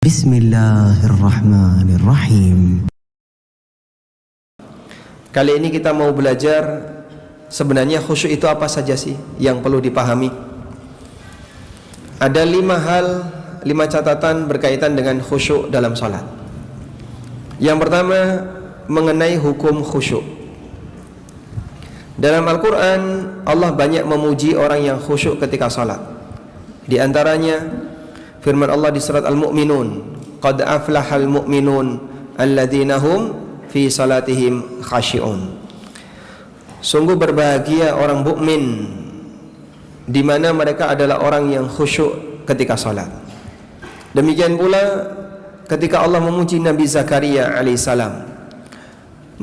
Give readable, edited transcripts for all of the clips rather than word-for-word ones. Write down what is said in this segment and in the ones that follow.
Bismillahirrahmanirrahim. Kali ini kita mau belajar sebenarnya khusyuk itu apa saja sih yang perlu dipahami. Ada 5 catatan berkaitan dengan khusyuk dalam salat. Yang pertama mengenai hukum khusyuk. Dalam Al-Quran Allah banyak memuji orang yang khusyuk ketika salat. Di antaranya firman Allah di surat Al-Mu'minun, qad aflahal mu'minun alladzina hum fi salatihim khashi'un. Sungguh berbahagia orang mukmin di mana mereka adalah orang yang khusyuk ketika salat. Demikian pula ketika Allah memuji Nabi Zakaria alaihissalam.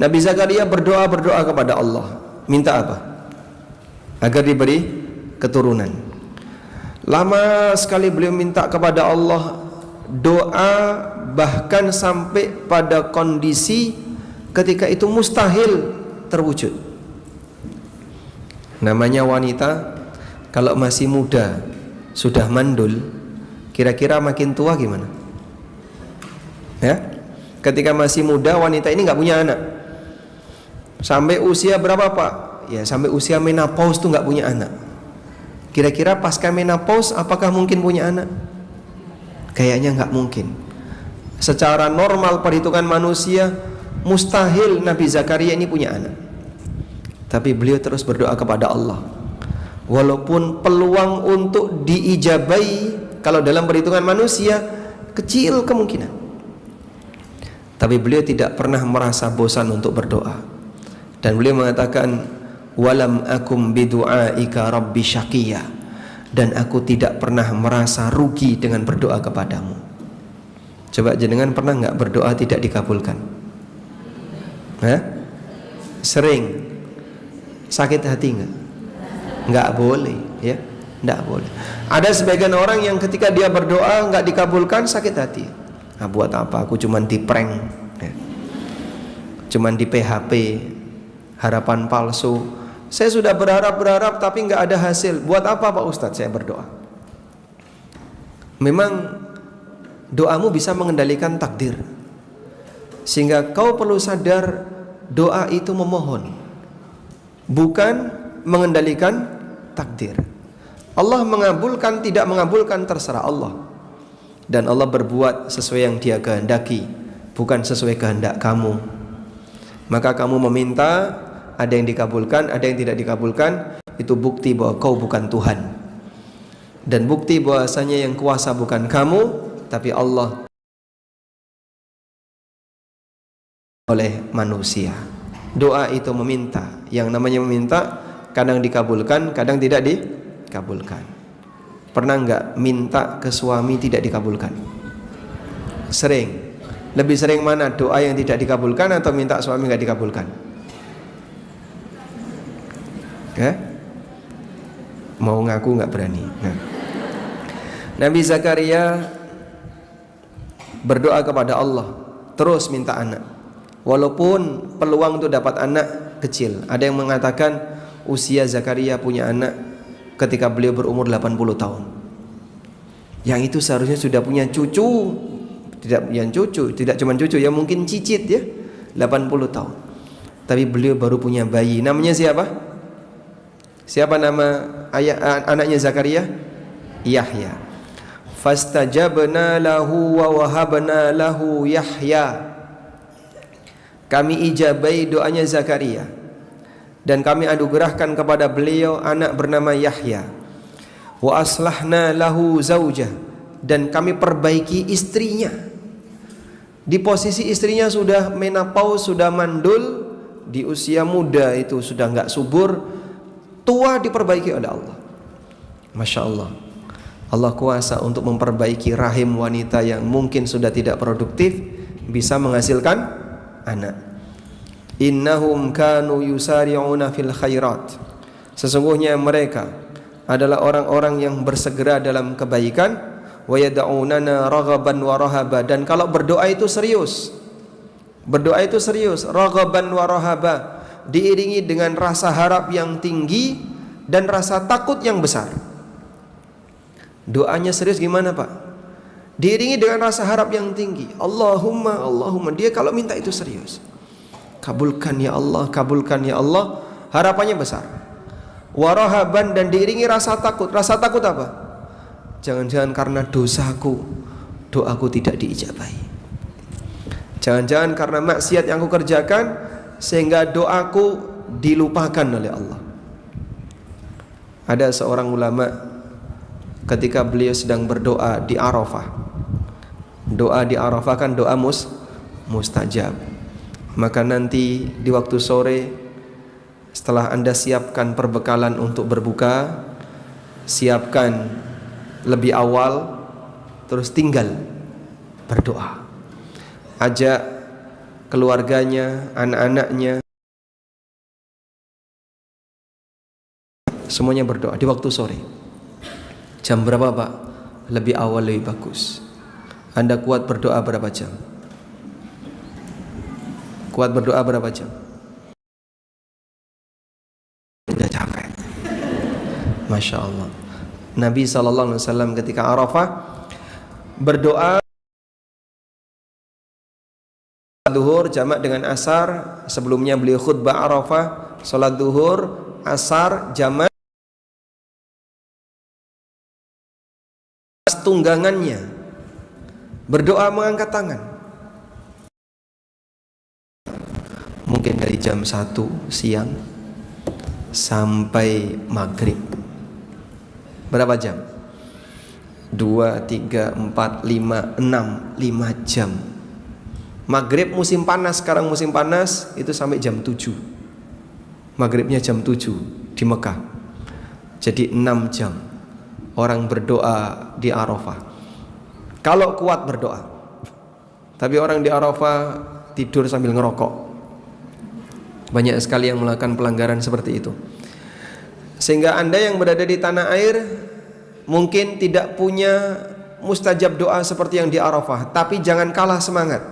Nabi Zakaria berdoa kepada Allah, minta apa? Agar diberi keturunan. Lama sekali beliau minta kepada Allah doa, bahkan sampai pada kondisi ketika itu mustahil terwujud. Namanya wanita kalau masih muda sudah mandul, kira-kira makin tua gimana? Ya, ketika masih muda wanita ini nggak punya anak. Sampai usia berapa Pak? Ya sampai usia menopause tuh nggak punya anak. Kira-kira pasca menopause apakah mungkin punya anak? Kayaknya nggak mungkin. Secara normal perhitungan manusia mustahil Nabi Zakaria ini punya anak. Tapi beliau terus berdoa kepada Allah. Walaupun peluang untuk diijabai kalau dalam perhitungan manusia kecil kemungkinan. Tapi beliau tidak pernah merasa bosan untuk berdoa. Dan beliau mengatakan, walam akum bidu'aika rabbi syaqiyya, dan aku tidak pernah merasa rugi dengan berdoa kepadamu. Coba jenengan pernah nggak berdoa tidak dikabulkan? Sering. Sakit hati nggak? Nggak boleh, ya, nggak boleh. Ada sebagian orang yang ketika dia berdoa nggak dikabulkan sakit hati. Nah, buat apa? Aku cuman di prank, ya. Cuman di PHP, harapan palsu. Saya sudah berharap tapi nggak ada hasil. Buat apa Pak Ustadz saya berdoa? Memang doamu bisa mengendalikan takdir. Sehingga kau perlu sadar doa itu memohon, bukan mengendalikan takdir. Allah mengabulkan tidak mengabulkan terserah Allah. Dan Allah berbuat sesuai yang Dia kehendaki, bukan sesuai kehendak kamu. Maka kamu meminta, ada yang dikabulkan, ada yang tidak dikabulkan, itu bukti bahwa kau bukan Tuhan. Dan bukti bahwasanya yang kuasa bukan kamu, tapi Allah oleh manusia. Doa itu meminta. Yang namanya meminta kadang dikabulkan, kadang tidak dikabulkan. Pernah enggak minta ke suami tidak dikabulkan? Sering. Lebih sering mana, doa yang tidak dikabulkan atau minta suami enggak dikabulkan? Mau ngaku nggak berani. Nabi Zakaria berdoa kepada Allah, terus minta anak. Walaupun peluang untuk dapat anak kecil. Ada yang mengatakan usia Zakaria punya anak ketika beliau berumur 80 tahun. Yang itu seharusnya sudah punya cucu. Tidak cuma cucu, ya mungkin cicit ya, 80 tahun. Tapi beliau baru punya bayi. Namanya siapa? Siapa nama anaknya Zakaria? Yahya. Fastajabna lahu wa wahabna lahu Yahya. Kami ijabai doanya Zakaria dan kami anugerahkan kepada beliau anak bernama Yahya. Wa aslahna lahu zaujah, dan kami perbaiki istrinya. Di posisi istrinya sudah menopause, sudah mandul, di usia muda itu sudah enggak subur, tua diperbaiki oleh Allah. Masya Allah. Allah kuasa untuk memperbaiki rahim wanita yang mungkin sudah tidak produktif, bisa menghasilkan anak. Innahum kanu yusari'una fil khairat. Sesungguhnya mereka adalah orang-orang yang bersegera dalam kebaikan. Wa yad'unana raghaban wa rahaba. Dan kalau berdoa itu serius. Berdoa itu serius, raghaban wa rahaba, diiringi dengan rasa harap yang tinggi dan rasa takut yang besar. Doanya serius gimana Pak? diiringi dengan rasa harap yang tinggi. Allahumma, Allahumma. Dia kalau minta itu serius. Kabulkan ya Allah, kabulkan ya Allah. Harapannya besar. Warahaban, dan diiringi rasa takut. Rasa takut apa? Jangan-jangan karena dosaku, doaku tidak diijabahi. Jangan-jangan karena maksiat yang aku kerjakan sehingga doaku dilupakan oleh Allah. Ada seorang ulama ketika beliau sedang berdoa di Arafah. Doa di Arafah kan doa mustajab. Maka nanti di waktu sore, setelah Anda siapkan perbekalan untuk berbuka, siapkan lebih awal, terus tinggal berdoa. Ajak keluarganya, anak-anaknya, semuanya berdoa di waktu sore. Jam berapa Pak? Lebih awal lebih bagus. Anda kuat berdoa berapa jam? Kuat berdoa berapa jam? Udah capek. Masya Allah. Nabi SAW ketika Arafah berdoa duhur jamak dengan asar. Sebelumnya beliau khutbah Arafah, salat duhur, asar, jamak. Tunggangannya berdoa mengangkat tangan. Mungkin dari jam 1 siang sampai maghrib. Berapa jam? 2, 3, 4, 5, 6, 5 jam. Maghrib musim panas, sekarang musim panas itu sampai jam 7. Maghribnya jam 7 di Mekah. Jadi 6 jam orang berdoa di Arafah. Kalau kuat berdoa. Tapi orang di Arafah tidur sambil ngerokok. Banyak sekali yang melakukan pelanggaran seperti itu. Sehingga Anda yang berada di tanah air mungkin tidak punya mustajab doa seperti yang di Arafah, tapi jangan kalah semangat.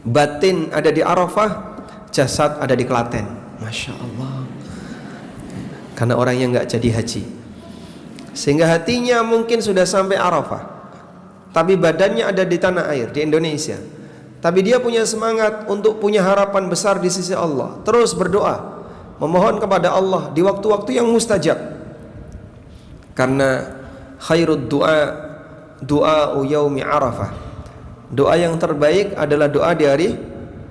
Batin ada di Arafah, jasad ada di Klaten. Masya Allah. Karena orangnya nggak jadi haji, sehingga hatinya mungkin sudah sampai Arafah, tapi badannya ada di tanah air, di Indonesia. Tapi dia punya semangat untuk punya harapan besar di sisi Allah. Terus berdoa, memohon kepada Allah di waktu-waktu yang mustajab. Karena khairud doa yaumi Arafah. Doa yang terbaik adalah doa di hari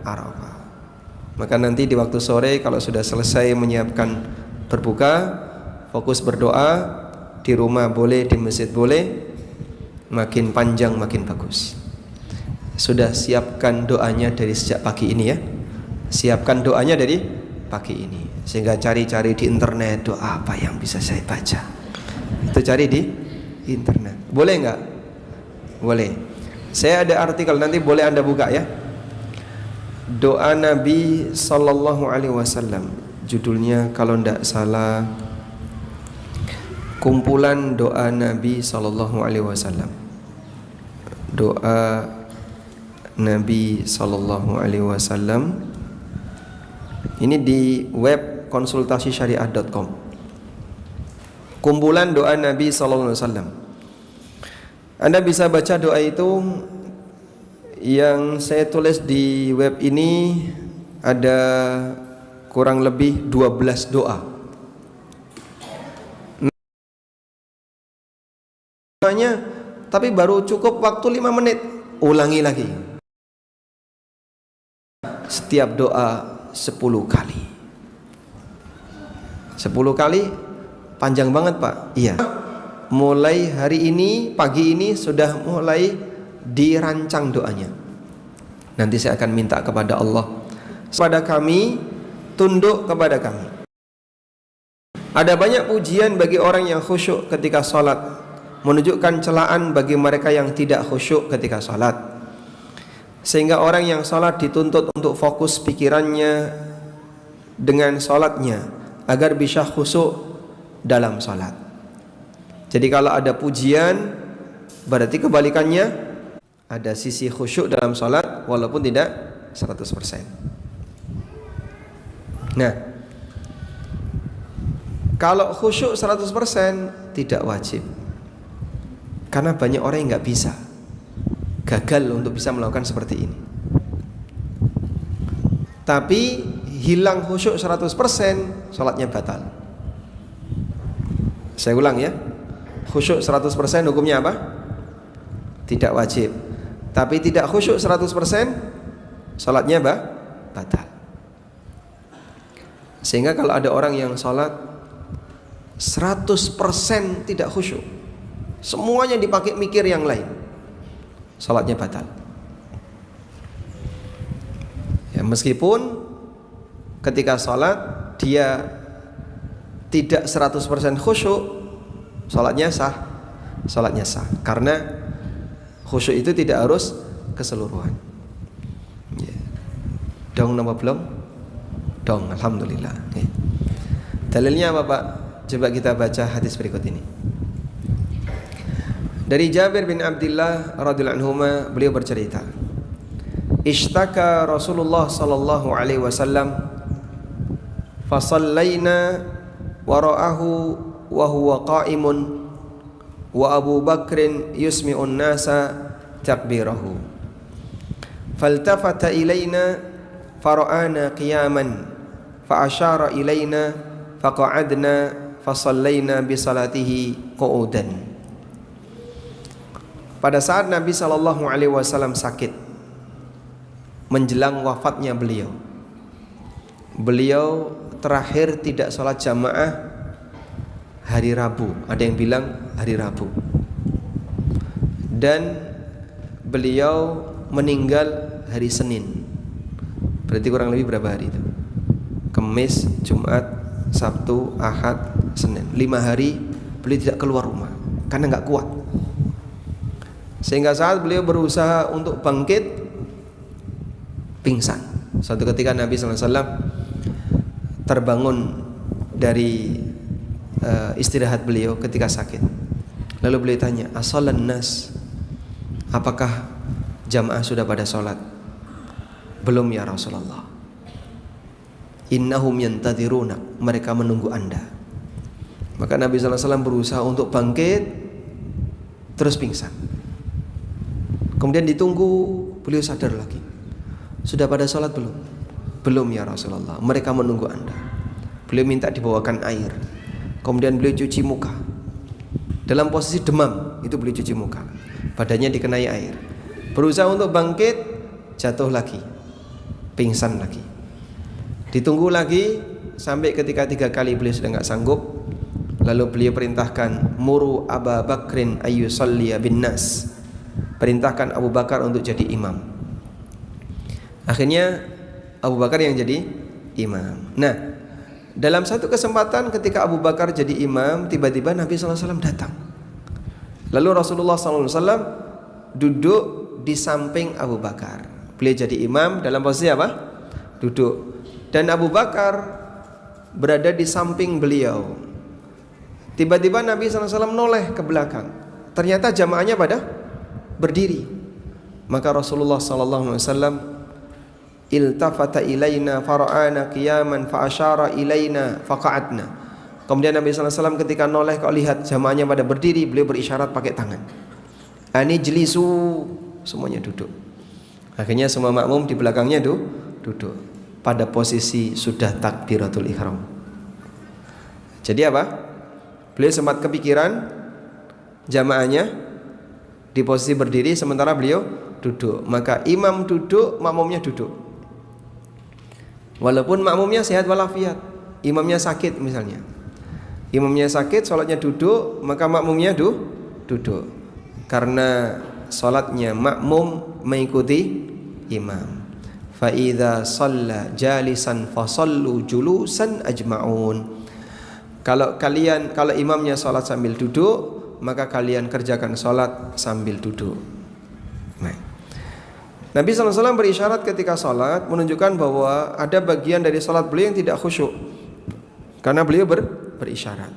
Arafah. Maka nanti di waktu sore kalau sudah selesai menyiapkan berbuka, fokus berdoa. Di rumah boleh, di masjid boleh. Makin panjang makin bagus. Sudah siapkan doanya dari sejak pagi ini ya. Siapkan doanya dari pagi ini. Sehingga cari-cari di internet, doa apa yang bisa saya baca. Itu cari di internet. Boleh enggak? Boleh. Saya ada artikel, nanti boleh Anda buka ya. Doa Nabi sallallahu alaihi wasallam. Judulnya kalau enggak salah, kumpulan doa Nabi sallallahu alaihi wasallam. Doa Nabi sallallahu alaihi wasallam. Ini di web konsultasisyariah.com. Kumpulan doa Nabi sallallahu alaihi wasallam. Anda bisa baca doa itu yang saya tulis di web ini, ada kurang lebih 12 doa. Namanya, tapi baru cukup waktu 5 menit. Ulangi lagi. Setiap doa 10 kali. 10 kali panjang banget Pak. Iya. Mulai hari ini, pagi ini sudah mulai dirancang doanya. Nanti saya akan minta kepada Allah, kepada kami, tunduk kepada kami. Ada banyak pujian bagi orang yang khusyuk ketika sholat, menunjukkan celaan bagi mereka yang tidak khusyuk ketika sholat. Sehingga orang yang sholat dituntut untuk fokus pikirannya dengan sholatnya agar bisa khusyuk dalam sholat. Jadi kalau ada pujian, berarti kebalikannya, ada sisi khusyuk dalam sholat walaupun tidak 100%. Nah, kalau khusyuk 100% tidak wajib. Karena banyak orang yang nggak bisa, gagal untuk bisa melakukan seperti ini. Tapi hilang khusyuk 100%, sholatnya batal. Saya ulang ya, khusyuk 100% hukumnya apa? Tidak wajib. Tapi tidak khusyuk 100%, sholatnya batal. Sehingga kalau ada orang yang sholat 100% tidak khusyuk, semuanya dipakai mikir yang lain, sholatnya batal. Ya, meskipun ketika sholat dia tidak 100% khusyuk, sholatnya sah. Karena khusyuk itu tidak harus keseluruhan. Ya. Dong nama belum? Dong, alhamdulillah. Ya. Dalilnya apa Pak? Coba kita baca hadis berikut ini. Dari Jabir bin Abdullah radhiyallahu anhuma, beliau bercerita, Ishtaka Rasulullah sallallahu alaihi wasallam fasallaina wara'ahu wa huwa qa'imun wa Abu Bakrin yusmi'un nasa takbirahu faltafata ilaina fara'ana qiyaman fa asyara ilaina faqa'adna fasallaina bi salatihi qu'udan. Pada saat Nabi sallallahu alaihi wasallam sakit, menjelang wafatnya beliau terakhir tidak sholat jamaah hari Rabu, ada yang bilang hari Rabu, dan beliau meninggal hari Senin. Berarti kurang lebih berapa hari itu? Kamis, Jumat, Sabtu, Ahad, Senin. 5 hari beliau tidak keluar rumah karena nggak kuat. Sehingga saat beliau berusaha untuk bangkit, pingsan. Suatu ketika Nabi SAW terbangun dari istirahat beliau ketika sakit. Lalu beliau tanya, As-salan nas, apakah jamaah sudah pada sholat? Belum ya Rasulullah. Innahum yantadiruna, mereka menunggu Anda. Maka Nabi SAW berusaha untuk bangkit, terus pingsan. Kemudian ditunggu, beliau sadar lagi. Sudah pada sholat belum? Belum ya Rasulullah, mereka menunggu Anda. Beliau minta dibawakan air. Kemudian beliau cuci muka. Dalam posisi demam, itu beliau cuci muka. Badannya dikenai air. Berusaha untuk bangkit, jatuh lagi, pingsan lagi. Ditunggu lagi sampai ketika 3 kali beliau sudah nggak sanggup. Lalu beliau perintahkan, Muru Aba Bakrin ayyusalliya bin nas. Perintahkan Abu Bakar untuk jadi imam. Akhirnya Abu Bakar yang jadi imam. Nah, dalam satu kesempatan ketika Abu Bakar jadi imam, tiba-tiba Nabi SAW datang. Lalu Rasulullah SAW duduk di samping Abu Bakar. Beliau jadi imam dalam posisi apa? Duduk. Dan Abu Bakar berada di samping beliau. Tiba-tiba Nabi SAW noleh ke belakang. Ternyata jamaahnya pada berdiri. Maka Rasulullah SAW iltafata ilaina fara'ana qiyaman fa asyara ilaina faqa'adna. Kemudian Nabi SAW ketika noleh, kau lihat jamaahnya pada berdiri, beliau berisyarat pakai tangan. Ani jelisu, semuanya duduk. Akhirnya semua makmum di belakangnya duduk pada posisi sudah takbiratul ihram. Jadi apa? Beliau sempat kepikiran jamaahnya di posisi berdiri sementara beliau duduk. Maka imam duduk, makmumnya duduk. Walaupun makmumnya sehat walafiat, imamnya sakit misalnya. Imamnya sakit, sholatnya duduk, maka makmumnya duduk. Karena sholatnya makmum mengikuti imam. Fa idza shalla jalisan fasallu julusan ajma'un. Kalau imamnya sholat sambil duduk, maka kalian kerjakan sholat sambil duduk. Nah, Nabi SAW berisyarat ketika sholat, menunjukkan bahwa ada bagian dari sholat beliau yang tidak khusyuk, karena beliau berisyarat.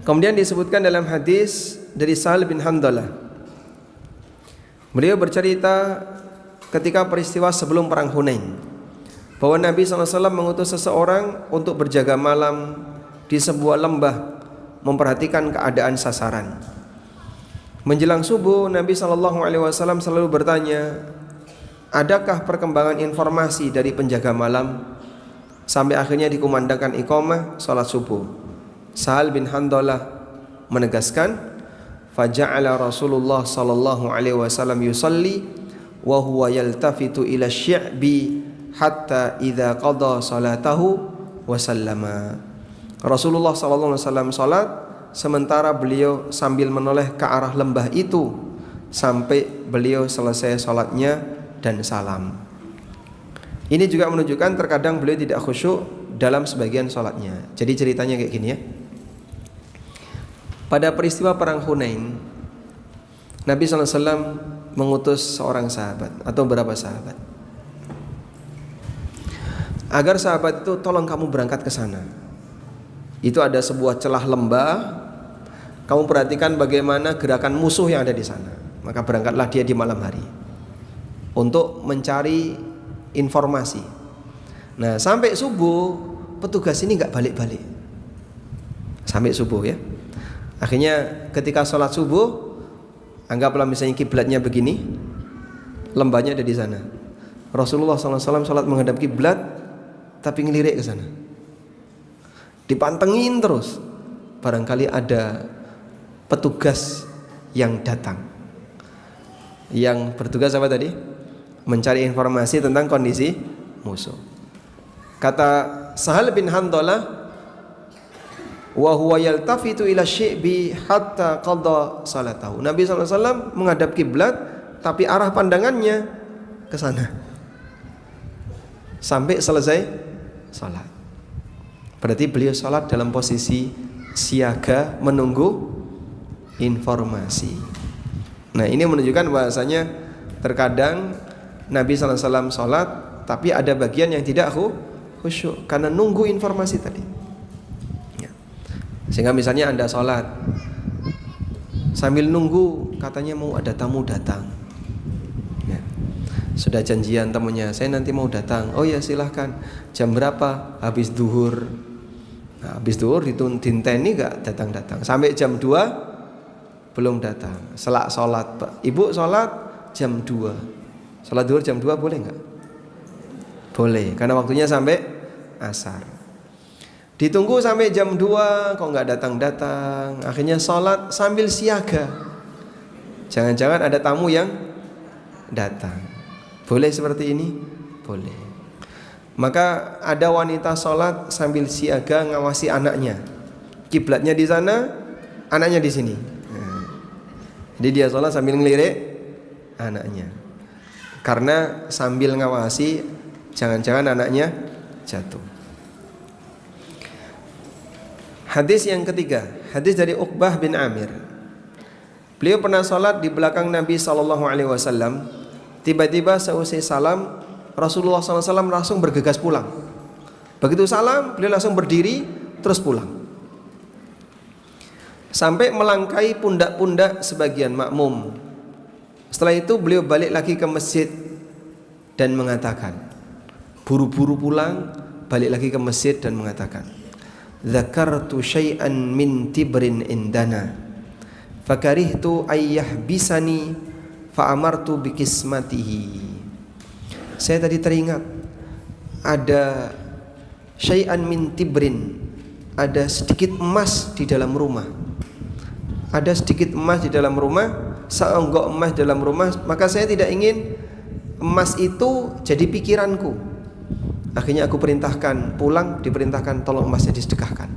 Kemudian disebutkan dalam hadis dari Sahal bin Handalah, beliau bercerita ketika peristiwa sebelum perang Hunain, bahwa Nabi SAW mengutus seseorang untuk berjaga malam di sebuah lembah, memperhatikan keadaan sasaran. Menjelang subuh Nabi SAW selalu bertanya, adakah perkembangan informasi dari penjaga malam? Sampai akhirnya dikumandangkan iqamah salat subuh. Sahal bin Handalah menegaskan, faja'ala Rasulullah sallallahu alaihi wasallam yusalli wa huwa yaltafitu ila syi'bi hatta idza qada salatahu wa sallama. Rasulullah sallallahu alaihi wasallam salat sementara beliau sambil menoleh ke arah lembah itu sampai beliau selesai salatnya dan salam. Ini juga menunjukkan terkadang beliau tidak khusyuk dalam sebagian salatnya. Jadi ceritanya kayak gini ya. Pada peristiwa perang Hunain, Nabi SAW mengutus seorang sahabat atau beberapa sahabat agar sahabat itu tolong kamu berangkat ke sana. Itu ada sebuah celah lembah. Kamu perhatikan bagaimana gerakan musuh yang ada di sana. Maka berangkatlah dia di malam hari untuk mencari informasi. Nah, sampai subuh petugas ini nggak balik-balik. Sampai subuh ya. Akhirnya ketika sholat subuh, anggaplah misalnya kiblatnya begini, lembahnya ada di sana. Rasulullah SAW sholat menghadap kiblat, tapi ngelirik ke sana. Dipantengin terus. Barangkali ada petugas yang datang. Yang bertugas apa tadi? Mencari informasi tentang kondisi musuh. Kata Sahal bin Handalah, wa huwa yaltafitu ila syi'bi hatta qada salatahu. Nabi SAW menghadap kiblat, tapi arah pandangannya ke sana sampai selesai salat. Berarti beliau salat dalam posisi siaga menunggu informasi. Nah, ini menunjukkan bahasanya terkadang Nabi SAW salat tapi ada bagian yang tidak khusyuk karena nunggu informasi tadi. Sehingga misalnya Anda sholat sambil nunggu katanya mau ada tamu datang ya. Sudah janjian temunya, saya nanti mau datang. Oh ya silahkan. Jam berapa? Habis duhur. Nah, habis duhur ditinteni gak datang-datang. Sampai jam 2 belum datang. Selak sholat, Pak. Ibu sholat jam 2. Sholat duhur jam 2 boleh gak? Boleh, karena waktunya sampai asar. Ditunggu sampai jam 2 kok nggak datang-datang. Akhirnya sholat sambil siaga. Jangan-jangan ada tamu yang datang. Boleh seperti ini? Boleh. Maka ada wanita sholat sambil siaga ngawasi anaknya. Kiblatnya di sana, anaknya di sini. Jadi dia sholat sambil ngelirik anaknya. Karena sambil ngawasi, jangan-jangan anaknya jatuh. Hadis yang ketiga, hadis dari Uqbah bin Amir. Beliau pernah sholat di belakang Nabi SAW. Tiba-tiba seusai salam, Rasulullah SAW langsung bergegas pulang. Begitu salam, beliau langsung berdiri, terus pulang. Sampai melangkai pundak-pundak sebagian makmum. Setelah itu beliau balik lagi ke masjid dan mengatakan, buru-buru pulang, balik lagi ke masjid dan mengatakan, dzakartu syai'an min tibrin indana fakarihtu ayyahbisani fa'amartu bikismatihi. Saya tadi teringat ada syai'an min tibrin, ada sedikit emas di dalam rumah. Ada sedikit emas di dalam rumah, seonggok emas di dalam rumah, maka saya tidak ingin emas itu jadi pikiranku. Akhirnya aku perintahkan pulang, diperintahkan tolong emasnya disedekahkan.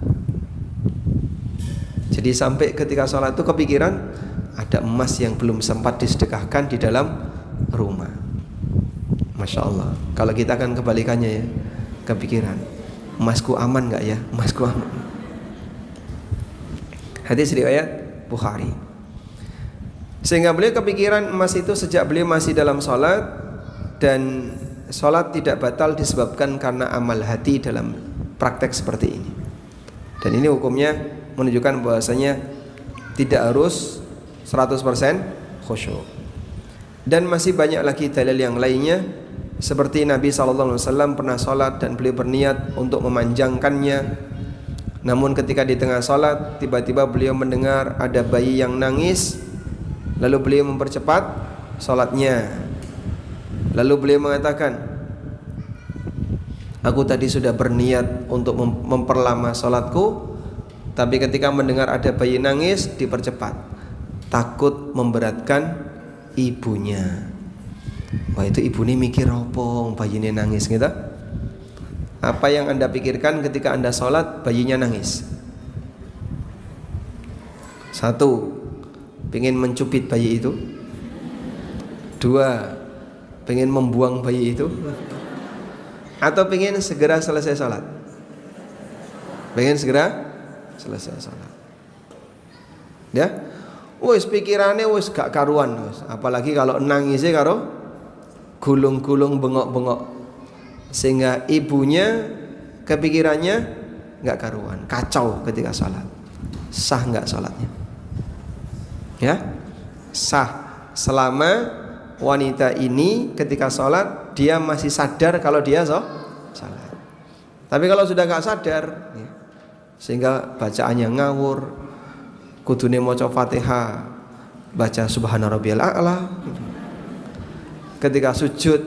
Jadi sampai ketika sholat itu kepikiran ada emas yang belum sempat disedekahkan di dalam rumah. Masya Allah. Kalau kita kan kebalikannya ya, kepikiran emasku aman nggak ya, emasku aman. Hadis riwayat Bukhari. Sehingga beliau kepikiran emas itu sejak beliau masih dalam sholat, dan sholat tidak batal disebabkan karena amal hati dalam praktek seperti ini. Dan ini hukumnya menunjukkan bahwasanya tidak harus 100% khusyuk. Dan masih banyak lagi dalil yang lainnya, seperti Nabi SAW pernah sholat dan beliau berniat untuk memanjangkannya. Namun ketika di tengah sholat tiba-tiba beliau mendengar ada bayi yang nangis, Lalu beliau mempercepat salatnya. Lalu beliau mengatakan, aku tadi sudah berniat untuk memperlama salatku, tapi ketika mendengar ada bayi nangis dipercepat, takut memberatkan ibunya. Wah, itu ibu ini mikir apa bayi ini nangis gitu. Apa yang Anda pikirkan ketika Anda sholat bayinya nangis? Satu, pengen mencubit bayi itu. Dua, pengen membuang bayi itu. Atau pengen segera selesai sholat? Pengen segera selesai sholat. Ya, wis pikirannya wis gak karuan, wis. Apalagi kalau nangisnya karo gulung-gulung bengok-bengok, sehingga ibunya kepikirannya gak karuan, kacau ketika sholat. Sah gak sholatnya? Ya, sah selama wanita ini ketika sholat dia masih sadar kalau dia sholat. Tapi kalau sudah gak sadar ya, sehingga bacaannya ngawur, kudune maca Fatihah, baca Subhana Rabbiyal A'la, ketika sujud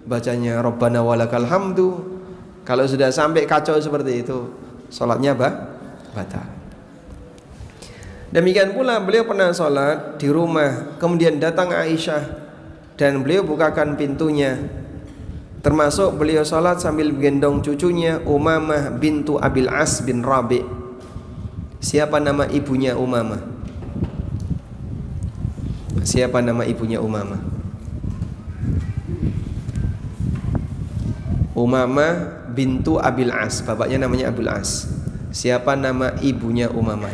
bacanya Rabbana walakal hamdu. Kalau sudah sampai kacau seperti itu, sholatnya batal. Demikian pula beliau pernah sholat di rumah, kemudian datang Aisyah dan beliau bukakan pintunya. Termasuk beliau sholat sambil gendong cucunya Umamah bintu Abil As bin Rabi'. Siapa nama ibunya Umamah? Siapa nama ibunya Umamah? Umamah bintu Abil As, bapaknya namanya Abul As. Siapa nama ibunya Umamah?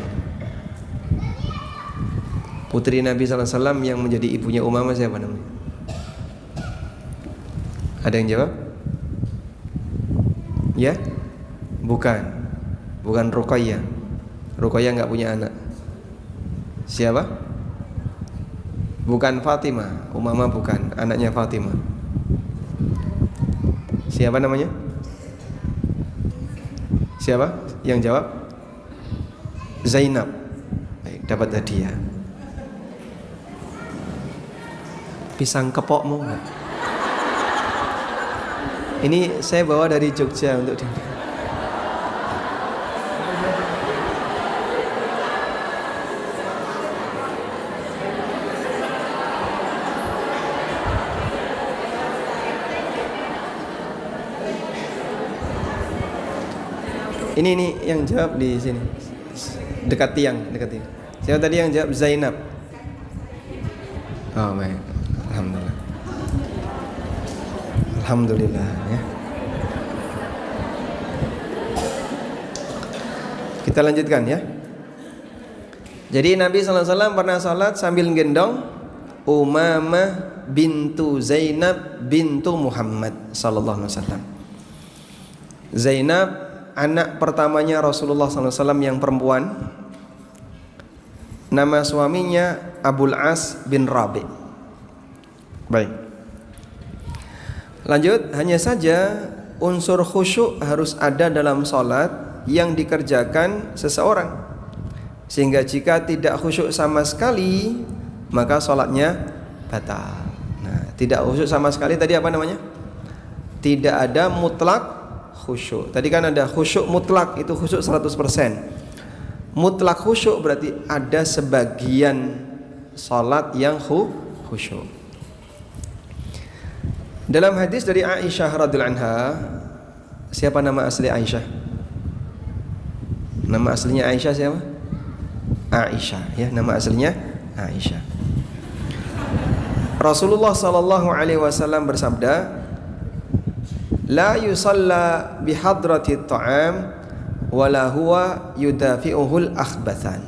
Putri Nabi SAW yang menjadi ibunya Umamah siapa namanya? Ada yang jawab? Ya? Bukan Ruqayyah. Ruqayyah nggak punya anak. Siapa? Bukan Fatimah. Umamah bukan anaknya Fatimah. Siapa namanya? Siapa yang jawab? Zainab. Baik, dapat hadiah. Pisang kepokmu enggak? Ini saya bawa dari Jogja untuk dia. Ini yang jawab di sini. Dekat tiang. Siapa tadi yang jawab? Zainab. Oh, baik. Alhamdulillah. Alhamdulillah ya. Kita lanjutkan ya. Jadi Nabi SAW pernah salat sambil gendong Umamah bintu Zainab bintu Muhammad sallallahu alaihi wasallam. Zainab anak pertamanya Rasulullah SAW yang perempuan. Nama suaminya Abul As bin Rabi'. Baik. Lanjut, hanya saja unsur khusyuk harus ada dalam salat yang dikerjakan seseorang, sehingga jika tidak khusyuk sama sekali maka salatnya batal. Nah, tidak khusyuk sama sekali tadi apa namanya? Tidak ada mutlak khusyuk. Tadi kan ada khusyuk mutlak, itu khusyuk 100%. Mutlak khusyuk berarti ada sebagian salat yang khusyuk. Dalam hadis dari Aisyah radhiyallahu anha, siapa nama asli Aisyah? Nama aslinya Aisyah siapa? Aisyah ya, nama aslinya Aisyah. Rasulullah sallallahu alaihi wasallam bersabda, la yusalla bihadrati ta'am wala huwa yudafi'uhul akhbathan.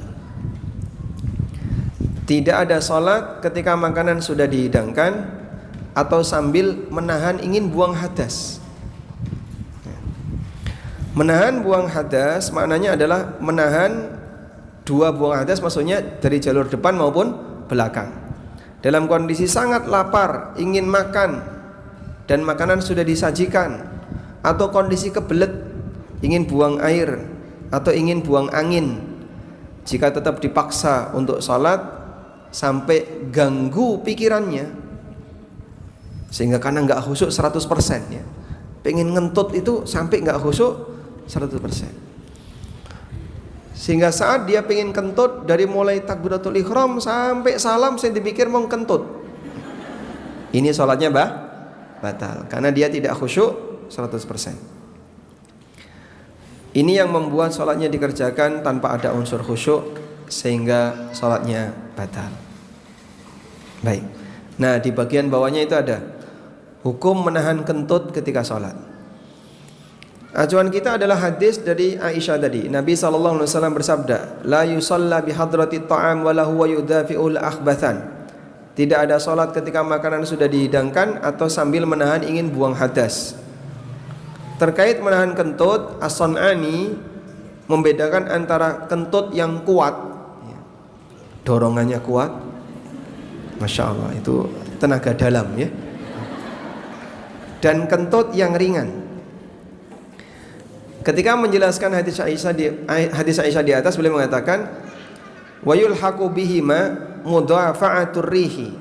Tidak ada salat ketika makanan sudah dihidangkan atau sambil menahan ingin buang hadas. Menahan buang hadas maknanya adalah menahan dua buang hadas, maksudnya dari jalur depan maupun belakang. Dalam kondisi sangat lapar, ingin makan dan makanan sudah disajikan, atau kondisi kebelet, ingin buang air atau ingin buang angin. Jika tetap dipaksa untuk salat, sampai ganggu pikirannya, sehingga karena nggak khusyuk 100% ya, pengen ngentut itu sampai nggak khusyuk 100%. Sehingga saat dia pengen kentut, dari mulai takbiratul ihram sampai salam saya dipikir mau kentut, ini sholatnya batal karena dia tidak khusyuk 100%. Ini yang membuat sholatnya dikerjakan tanpa ada unsur khusyuk, sehingga sholatnya batal. Baik. Nah, di bagian bawahnya itu ada hukum menahan kentut ketika sholat. Acuan kita adalah hadis dari Aisyah tadi. Nabi SAW bersabda, la yusalla bihadrati ta'am wa lahu wa yudafi'ul akhbathan. Tidak ada sholat ketika makanan sudah dihidangkan atau sambil menahan ingin buang hadas. Terkait menahan kentut, As-Sun'ani membedakan antara kentut yang kuat, dorongannya kuat, Masya Allah, itu tenaga dalam ya, dan kentut yang ringan. Ketika menjelaskan hadis Aisyah di atas, beliau mengatakan wa yulhaqu bihima mudafa'atur rihi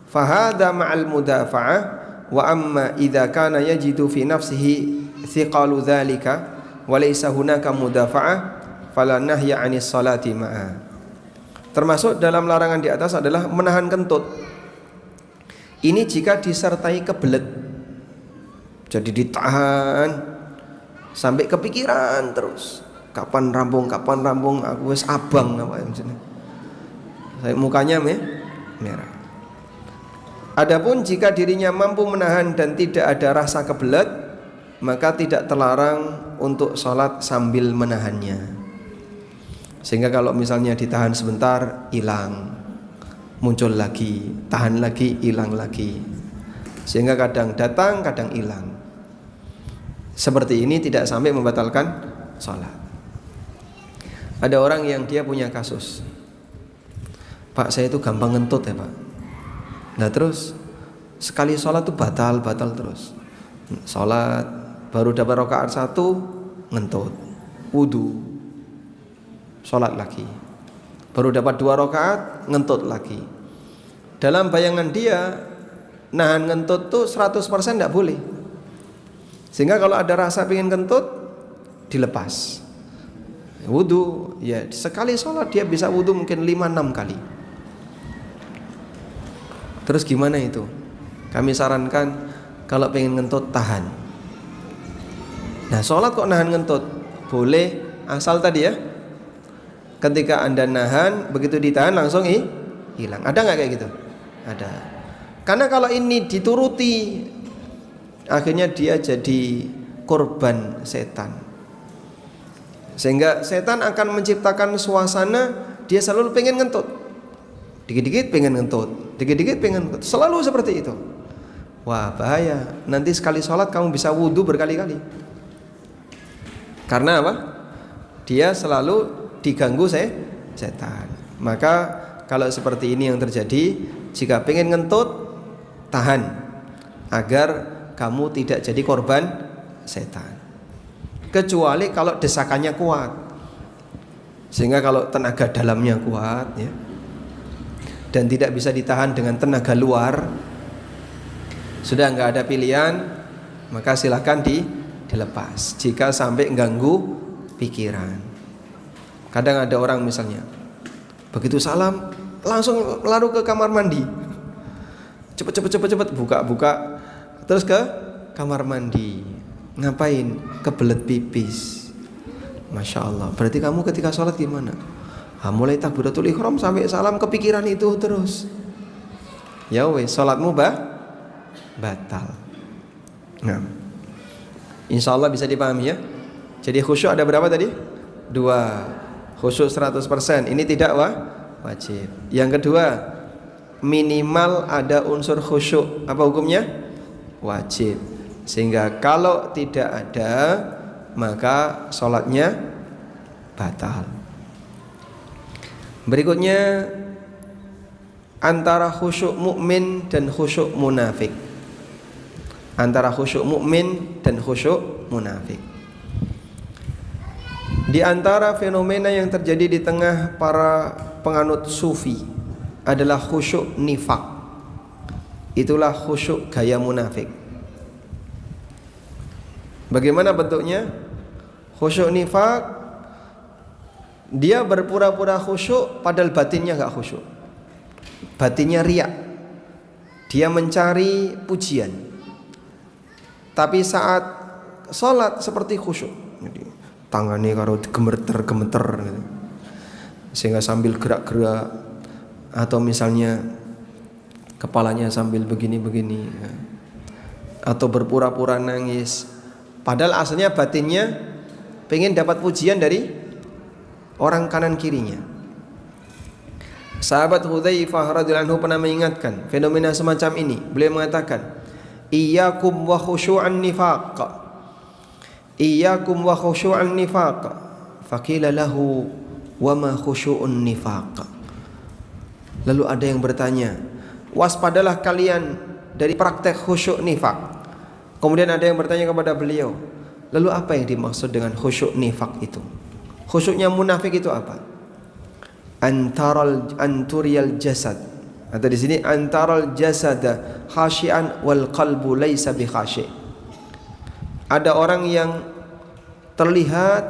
fahadha ma'al mudafa'ah wa amma idza kana yajidu fi nafsihi thiqalu dzalika wa laysa hunaka mudafa'ah fala nahya 'anis salati ma'a. Termasuk dalam larangan di atas adalah menahan kentut. Ini jika disertai kebelet, jadi ditahan sampai kepikiran terus, kapan rampung aku wis abang apa maksudnya, saya mukanya merah. Adapun jika dirinya mampu menahan dan tidak ada rasa kebelet, maka tidak terlarang untuk sholat sambil menahannya. Sehingga kalau misalnya ditahan sebentar hilang, muncul lagi, tahan lagi, hilang lagi, sehingga kadang datang kadang hilang. Seperti ini tidak sampai membatalkan sholat. Ada orang yang dia punya kasus, Pak, saya itu gampang ngentut ya Pak. Nah terus sekali sholat tuh batal terus. Sholat baru dapat rakaat 1 ngentut, wudu, sholat lagi. Baru dapat 2 rakaat ngentut lagi. Dalam bayangan dia, nahan ngentut tuh 100% tidak boleh. Sehingga kalau ada rasa pengen kentut, dilepas. Wudu, ya sekali sholat dia bisa wudu mungkin 5-6 kali. Terus gimana itu? Kami sarankan kalau pengen ngentut tahan. Nah sholat kok nahan ngentut? Boleh, asal tadi ya, ketika Anda nahan, begitu ditahan langsung hilang. Ada nggak kayak gitu? Ada. Karena kalau ini dituruti, akhirnya dia jadi korban setan. Sehingga setan akan menciptakan suasana dia selalu pengen ngentut. Dikit-dikit pengen ngentut, dikit-dikit pengen ngentut. Selalu seperti itu. Wah bahaya. Nanti sekali sholat kamu bisa wudu berkali-kali. Karena apa? Dia selalu diganggu setan. Maka kalau seperti ini yang terjadi, jika pengen ngentut, tahan agar kamu tidak jadi korban setan. Kecuali kalau desakannya kuat, sehingga kalau tenaga dalamnya kuat ya, dan tidak bisa ditahan dengan tenaga luar, sudah nggak ada pilihan, maka silakan dilepas jika sampai mengganggu pikiran. Kadang ada orang misalnya begitu salam langsung lari ke kamar mandi, cepet buka terus ke kamar mandi. Ngapain? Kebelet pipis. Masya Allah. Berarti kamu ketika sholat gimana? Mulai takbiratul ihram sampai salam kepikiran itu terus. Ya wes, sholatmu batal. Nah, insya Allah bisa dipahami ya. Jadi khusyuk ada berapa tadi? 2. Khusyuk 100%. Ini tidak wajib. Yang kedua, minimal ada unsur khusyuk. Apa hukumnya? Wajib. Sehingga kalau tidak ada, maka sholatnya batal. Berikutnya, antara khusyuk mukmin dan khusyuk munafik. Antara khusyuk mukmin dan khusyuk munafik. Di antara fenomena yang terjadi di tengah para penganut sufi adalah khusyuk nifak. Itulah khusyuk gaya munafik. Bagaimana bentuknya? Khusyuk nifak, dia berpura-pura khusyuk padahal batinnya enggak khusyuk. Batinnya riak. Dia mencari pujian. Tapi saat salat seperti khusyuk. Jadi tangannya karo gemeter-gemeter gitu. Sehingga sambil gerak-gerak, atau misalnya kepalanya sambil begini-begini, atau berpura-pura nangis, padahal aslinya batinnya pengen dapat pujian dari orang kanan kirinya. Sahabat Hudzaifah radhiyallahu anhu pernah mengingatkan fenomena semacam ini. Beliau mengatakan, iyyakum wa khusyu'an nifaq, iyyakum wa khusyu'an nifaq. Faqila lahu wa ma khusyu'un nifaq. Lalu ada yang bertanya, waspadalah kalian dari praktek khusyuk nifak. Kemudian ada yang bertanya kepada beliau, lalu apa yang dimaksud dengan khusyuk nifak itu? Khusyuknya munafik itu apa? Anturiyal jasad, atau di sini antaral jasada khashian wal qalbu laisa bi khashi. Ada orang yang terlihat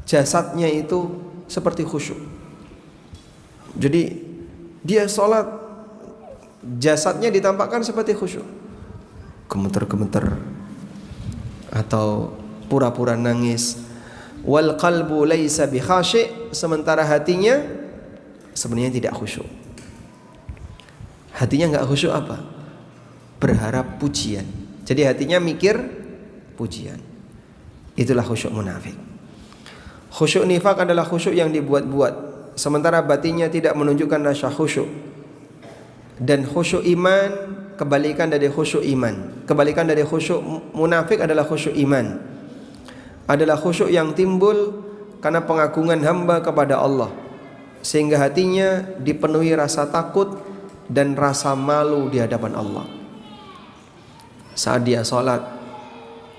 jasadnya itu seperti khusyuk. Jadi dia sholat, jasadnya ditampakkan seperti khusyuk, gemeter-gemeter atau pura-pura nangis. Wal qalbu laisa bi khashi, sementara hatinya sebenarnya tidak khusyuk. Hatinya enggak khusyuk apa? Berharap pujian. Jadi hatinya mikir pujian. Itulah khusyuk munafik. Khusyuk nifak adalah khusyuk yang dibuat-buat, sementara batinnya tidak menunjukkan rasa khusyuk. Dan khusyuk iman kebalikan dari khusyuk iman. Kebalikan dari khusyuk munafik adalah khusyuk iman. Adalah khusyuk yang timbul karena pengagungan hamba kepada Allah, sehingga hatinya dipenuhi rasa takut dan rasa malu di hadapan Allah. Saat dia sholat,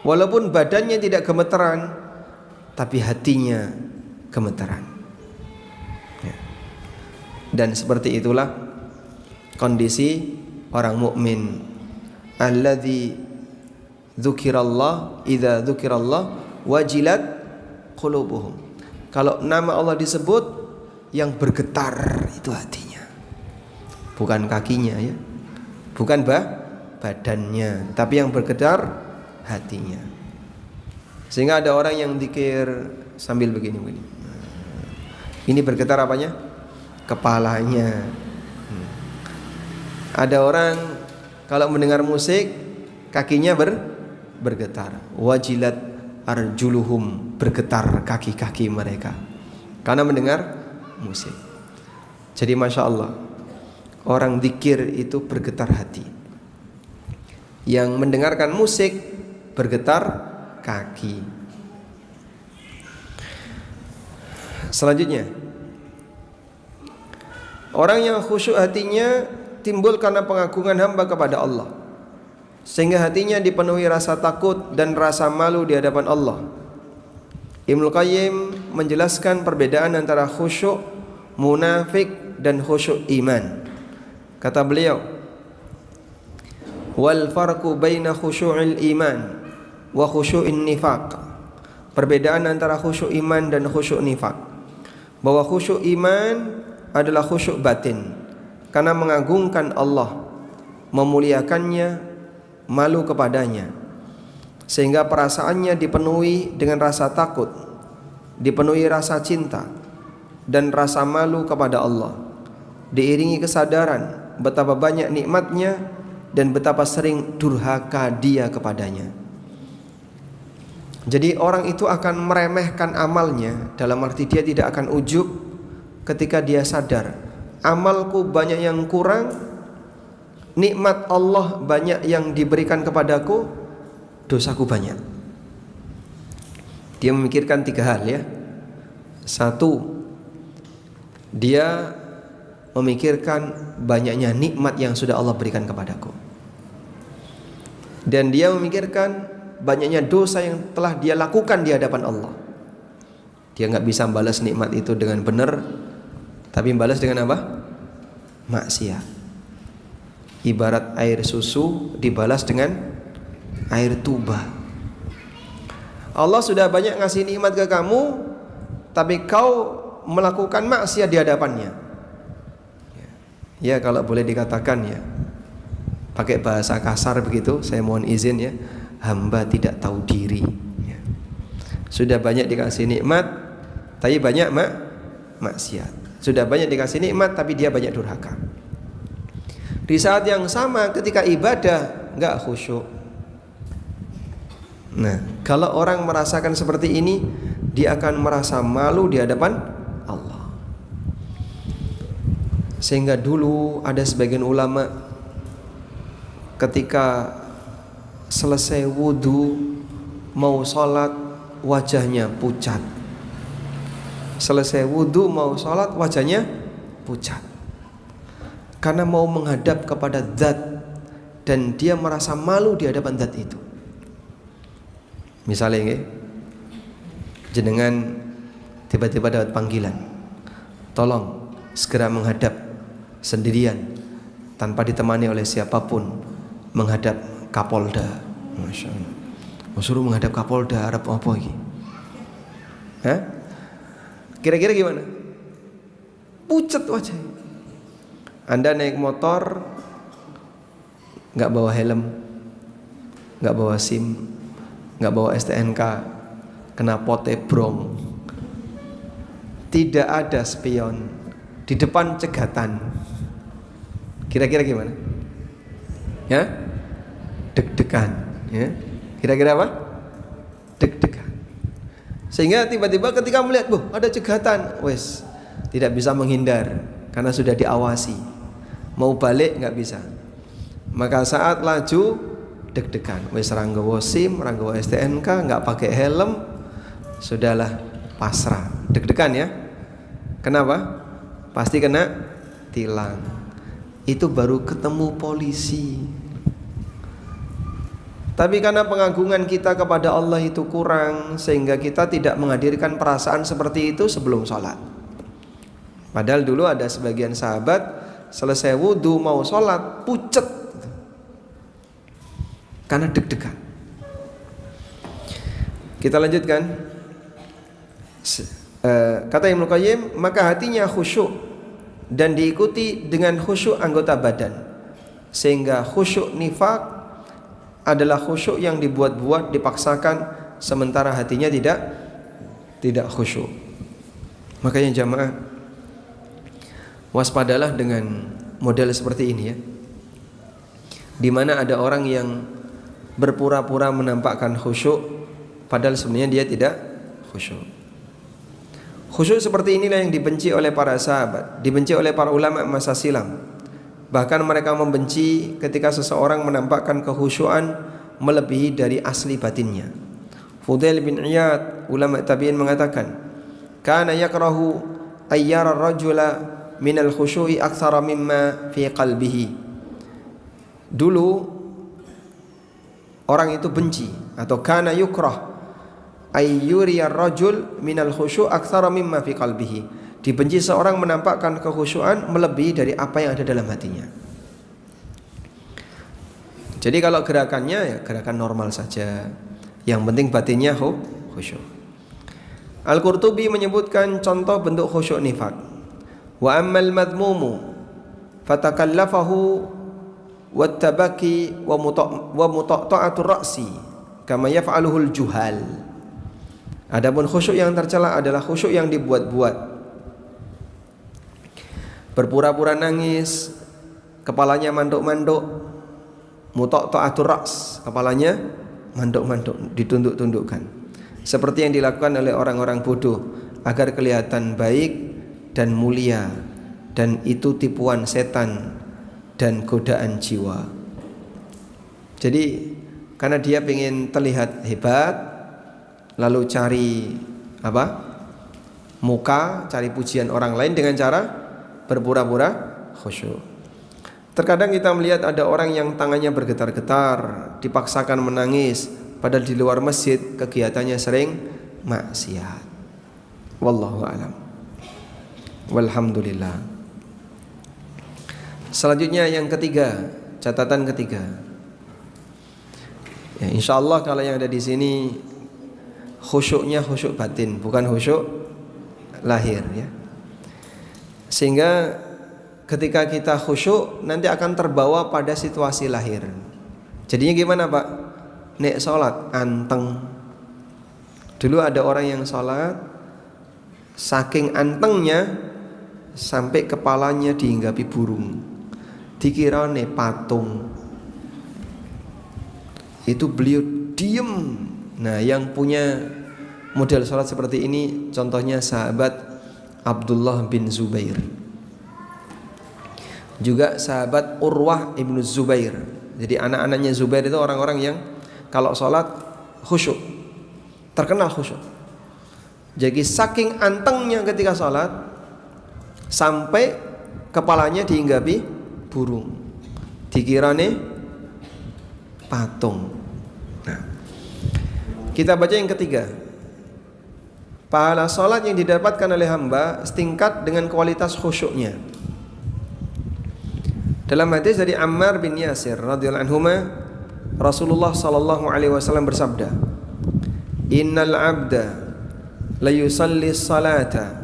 walaupun badannya tidak gemeteran, tapi hatinya gemeteran. Dan seperti itulah kondisi orang mukmin. Alladzi dzukirallah, idza dzukirallah wajilat qulubuhum. Kalau nama Allah disebut, yang bergetar itu hatinya, bukan kakinya ya, bukan badannya, tapi yang bergetar hatinya. Sehingga ada orang yang zikir sambil begini-begini. Ini bergetar apanya? Kepalanya. Ada orang kalau mendengar musik kakinya bergetar. Wajilat arjuluhum, bergetar kaki-kaki mereka karena mendengar musik. Jadi Masya Allah, orang zikir itu bergetar hati. Yang mendengarkan musik bergetar kaki. Selanjutnya, orang yang khusyuk hatinya timbul karena pengagungan hamba kepada Allah, sehingga hatinya dipenuhi rasa takut dan rasa malu di hadapan Allah. Ibnu Qayyim menjelaskan perbedaan antara khusyuk munafik dan khusyuk iman. Kata beliau, wal farqu baina khusyu'il iman wa khusyu'in nifaq. Perbedaan antara khusyuk iman dan khusyuk nifak, bahwa khusyuk iman adalah khusyuk batin karena mengagungkan Allah, memuliakannya, malu kepadanya, sehingga perasaannya dipenuhi dengan rasa takut, dipenuhi rasa cinta dan rasa malu kepada Allah, diiringi kesadaran betapa banyak nikmatnya dan betapa sering durhaka dia kepadanya. Jadi orang itu akan meremehkan amalnya, dalam arti dia tidak akan ujub ketika dia sadar, amalku banyak yang kurang, nikmat Allah banyak yang diberikan kepadaku, dosaku banyak. Dia memikirkan 3 hal ya. 1, dia memikirkan banyaknya nikmat yang sudah Allah berikan kepadaku. Dan dia memikirkan banyaknya dosa yang telah dia lakukan di hadapan Allah. Dia nggak bisa balas nikmat itu dengan benar, tapi balas dengan apa? maksiat. Ibarat air susu dibalas dengan air tuba. Allah sudah banyak ngasih nikmat ke kamu, tapi kau melakukan maksiat di hadapannya. Ya, kalau boleh dikatakan ya, pakai bahasa kasar begitu, saya mohon izin ya, hamba tidak tahu diri ya. Sudah banyak dikasih nikmat, tapi banyak maksiat. Sudah banyak dikasih nikmat, tapi dia banyak durhaka. Di saat yang sama ketika ibadah enggak khusyuk. Nah, kalau orang merasakan seperti ini, dia akan merasa malu di hadapan Allah. Sehingga dulu ada sebagian ulama ketika selesai wudu mau sholat wajahnya pucat. Selesai wudu mau sholat wajahnya pucat, karena mau menghadap kepada zat dan dia merasa malu di hadapan zat itu. Misalnya jenengan tiba-tiba dapat panggilan, tolong segera menghadap sendirian tanpa ditemani oleh siapapun, menghadap Kapolda. Masya Allah, suruh menghadap Kapolda, Arab apa lagi? Hah? Kira-kira gimana? Pucat wajah. Anda naik motor nggak bawa helm, nggak bawa SIM, nggak bawa STNK, kena potebrong, tidak ada spion, di depan cegatan. Kira-kira gimana? Ya, deg-degan. Ya, kira-kira apa? Deg-degan. Sehingga tiba-tiba ketika melihat, ada cegatan, wes tidak bisa menghindar karena sudah diawasi. Mau balik nggak bisa. Maka saat laju deg-degan, wes ranggawa SIM, ranggawa STNK, nggak pakai helm, sudahlah pasrah. Deg-degan ya. Kenapa? Pasti kena tilang. Itu baru ketemu polisi. Tapi karena pengagungan kita kepada Allah itu kurang, sehingga kita tidak menghadirkan perasaan seperti itu sebelum sholat. Padahal dulu ada sebagian sahabat selesai wudhu mau sholat pucet karena deg-degan. Kita lanjutkan. Kata Ibnu Qayyim, maka hatinya khusyuk dan diikuti dengan khusyuk anggota badan, sehingga khusyuk nifak adalah khusyuk yang dibuat-buat, dipaksakan, sementara hatinya tidak khusyuk. Makanya jamaah, waspadalah dengan model seperti ini ya, di mana ada orang yang berpura-pura menampakkan khusyuk padahal sebenarnya dia tidak khusyuk. Khusyuk seperti inilah yang dibenci oleh para sahabat, dibenci oleh para ulama masa silam. Bahkan mereka membenci ketika seseorang menampakkan kekhusyuan melebihi dari asli batinnya. Fudail bin Iyad, ulama tabi'in, mengatakan, kana yakrahu ayyara rajula minal khusyu'i aktsara mimma fi qalbihi. Dulu orang itu benci, atau kana yukrah ayyuriya rajul minal khusyu' aktsara mimma fi qalbihi. Dibenci seorang menampakkan kekhusyuan melebihi dari apa yang ada dalam hatinya. Jadi kalau gerakannya ya gerakan normal saja, yang penting batinnya khusyuk. Al-Qurtubi menyebutkan contoh bentuk khusyuk nifaq. Wa ammal madmumu fatakallafahu wattabaki wa mutaqta'atur ra'si kama yaf'aluhul juhal. Adapun khusyuk yang tercela adalah khusyuk yang dibuat-buat, berpura-pura nangis, kepalanya manduk-manduk, mutaqta'atur ra's, kepalanya manduk-manduk, ditunduk-tundukkan, seperti yang dilakukan oleh orang-orang bodoh agar kelihatan baik dan mulia, dan itu tipuan setan dan godaan jiwa. Jadi karena dia ingin terlihat hebat, lalu cari muka, cari pujian orang lain dengan cara berpura-pura khusyuk. Terkadang kita melihat ada orang yang tangannya bergetar-getar, dipaksakan menangis, padahal di luar masjid kegiatannya sering maksiat. Wallahu a'lam. Walhamdulillah. Selanjutnya yang ketiga, catatan ketiga. Ya, insya Allah kalau yang ada di sini khusyuknya khusyuk batin, bukan khusyuk lahir ya. Sehingga ketika kita khusyuk nanti akan terbawa pada situasi lahir. Jadinya gimana Pak? Nek sholat anteng. Dulu ada orang yang sholat saking antengnya sampai kepalanya dihinggapi burung, dikira nek patung. Itu beliau diem. Nah, yang punya model sholat seperti ini contohnya sahabat Abdullah bin Zubair, juga sahabat Urwah ibnu Zubair. Jadi anak-anaknya Zubair itu orang-orang yang kalau sholat khusyuk, terkenal khusyuk. Jadi saking antengnya ketika sholat sampai kepalanya dihinggapi burung, dikirane patung. Nah, kita baca yang ketiga. Pahala sholat yang didapatkan oleh hamba setingkat dengan kualitas khusyuknya. Dalam hadis dari Ammar bin Yasir radhiyallahu anhuma, Rasulullah sallallahu alaihi wasallam bersabda, "Innal 'abda la yusalli salata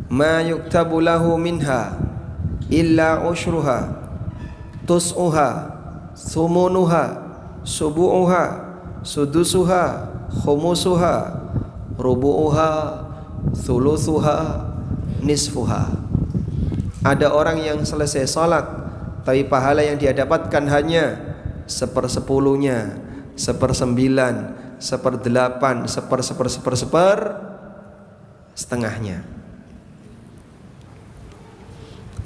ma yuktabu lahu minha illa ushruha tus'uha thumunuha subu'uha sudusuha khumusuha rubu'uha thuluthuha nisfuha." Ada orang yang selesai salat tapi pahala yang dia dapatkan hanya 1/10-nya, 1/9, 1/8, 1/10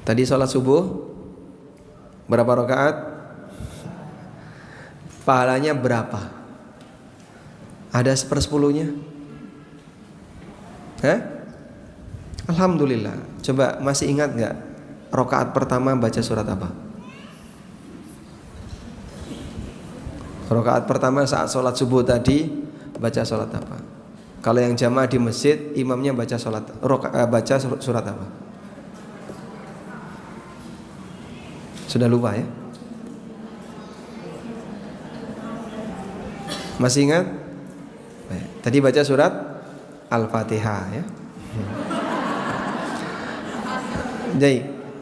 Tadi sholat subuh berapa rakaat? Pahalanya berapa? Ada 1/10-nya? Alhamdulillah. Coba masih ingat gak rakaat pertama baca surat apa? Rakaat pertama saat sholat subuh tadi baca sholat apa? Kalau yang jamaah di masjid imamnya baca surat apa? Sudah lupa ya? Masih ingat? Baik. Tadi baca surat Al-Fatihah ya.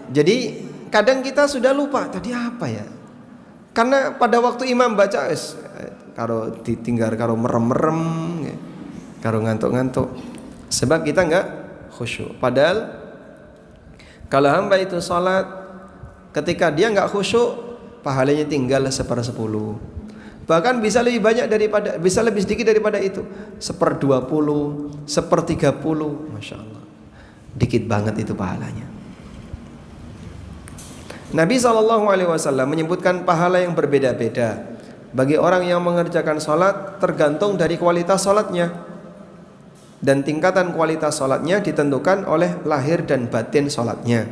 Jadi kadang kita sudah lupa tadi apa ya? Karena pada waktu imam baca karo ditinggal karo merem-merem ya, karo ngantuk-ngantuk. Sebab kita enggak khusyuk. Padahal kalau hamba itu salat ketika dia enggak khusyuk, pahalanya tinggal 1/10. Bahkan bisa lebih banyak daripada, bisa lebih sedikit daripada itu, 1/20, 1/30, masya Allah, dikit banget itu pahalanya. Nabi SAW menyebutkan pahala yang berbeda-beda bagi orang yang mengerjakan sholat tergantung dari kualitas sholatnya, dan tingkatan kualitas sholatnya ditentukan oleh lahir dan batin sholatnya.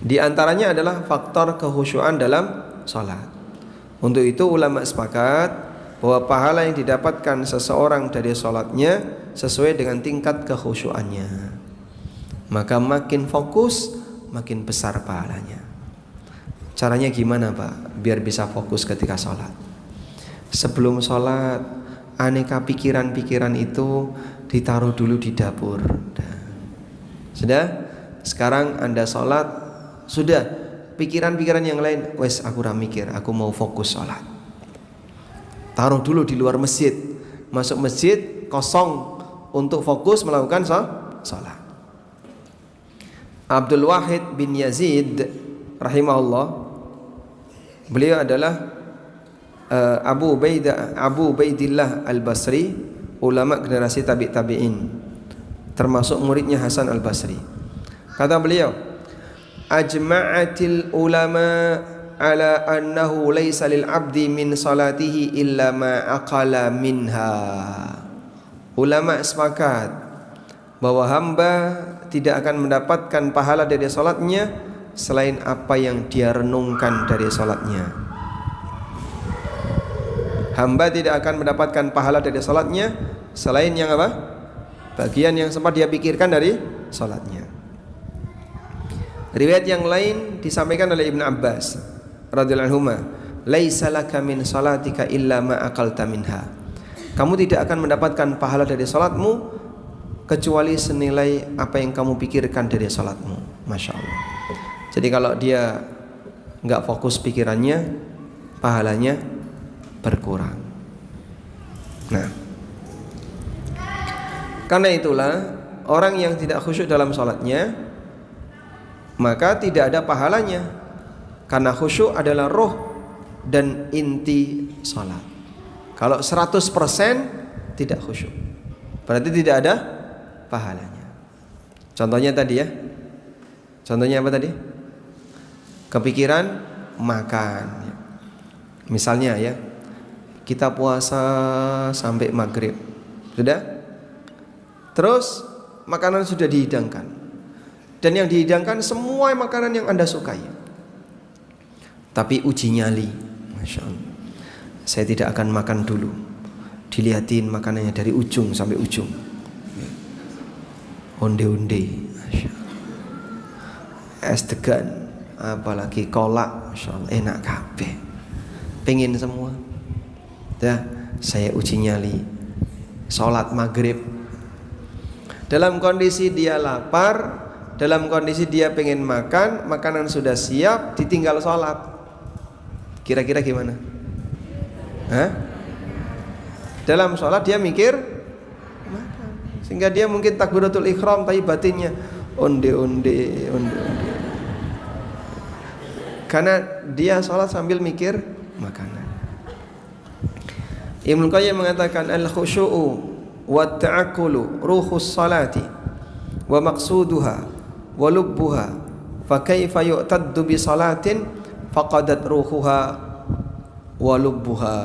Di antaranya adalah faktor kekhusyuan dalam sholat. Untuk itu ulama sepakat bahwa pahala yang didapatkan seseorang dari sholatnya sesuai dengan tingkat kekhusyuannya. Maka makin fokus, makin besar pahalanya. Caranya gimana Pak? Biar bisa fokus ketika sholat. Sebelum sholat, aneka pikiran-pikiran itu ditaruh dulu di dapur. Sudah? Sekarang Anda sholat, sudah pikiran-pikiran yang lain, wes aku ora mikir, aku mau fokus sholat. Taruh dulu di luar masjid. Masuk masjid kosong untuk fokus melakukan sholat. Abdul Wahid bin Yazid rahimahullah, beliau adalah Abu Ubaidillah Al-Basri, ulama generasi tabi'in, termasuk muridnya Hasan Al-Basri. Kata beliau, ajma'atil ulama ala annahu laysa lil abdi min salatihi illa ma aqala minha. Ulama sepakat bahwa hamba tidak akan mendapatkan pahala dari salatnya selain apa yang dia renungkan dari salatnya. Hamba tidak akan mendapatkan pahala dari salatnya selain yang apa? Bagian yang sempat dia pikirkan dari salatnya. Riwayat yang lain disampaikan oleh Ibnu Abbas radhiyallahu anhuma, "Laisa laka min salatika illa ma aqalta minha." Kamu tidak akan mendapatkan pahala dari salatmu kecuali senilai apa yang kamu pikirkan dari salatmu. Masya Allah. Jadi kalau dia nggak fokus pikirannya, pahalanya berkurang. Nah, karena itulah orang yang tidak khusyuk dalam salatnya maka tidak ada pahalanya, karena khusyuk adalah roh dan inti salat. Kalau 100% tidak khusyuk, berarti tidak ada pahalanya. Contohnya tadi ya, contohnya apa tadi? Kepikiran makan. Misalnya ya, kita puasa sampai maghrib, sudah? Terus makanan sudah dihidangkan, dan yang dihidangkan semua makanan yang Anda sukai. Tapi uji nyali, Masya Allah, saya tidak akan makan dulu. Dilihatin makanannya dari ujung sampai ujung. Onde-onde, Masya Allah. Es degan, apalagi kolak, Masya Allah, enak kabeh. Pengen semua. Dah, saya uji nyali. Sholat maghrib, dalam kondisi dia lapar, dalam kondisi dia pengen makan, makanan sudah siap, ditinggal sholat. Kira-kira gimana? Hah? Dalam sholat dia mikir makan, sehingga dia mungkin takbiratul ihram tapi batinnya onde-onde. Karena dia sholat sambil mikir makanan. Ibnu Qayyim mengatakan al-khusyu'u wa ta'akkulu ruhus salati wa maqsuduha wa lubbuha, fa kaifa yu'taddu bi salatin faqadat ruhuha wa lubbuha.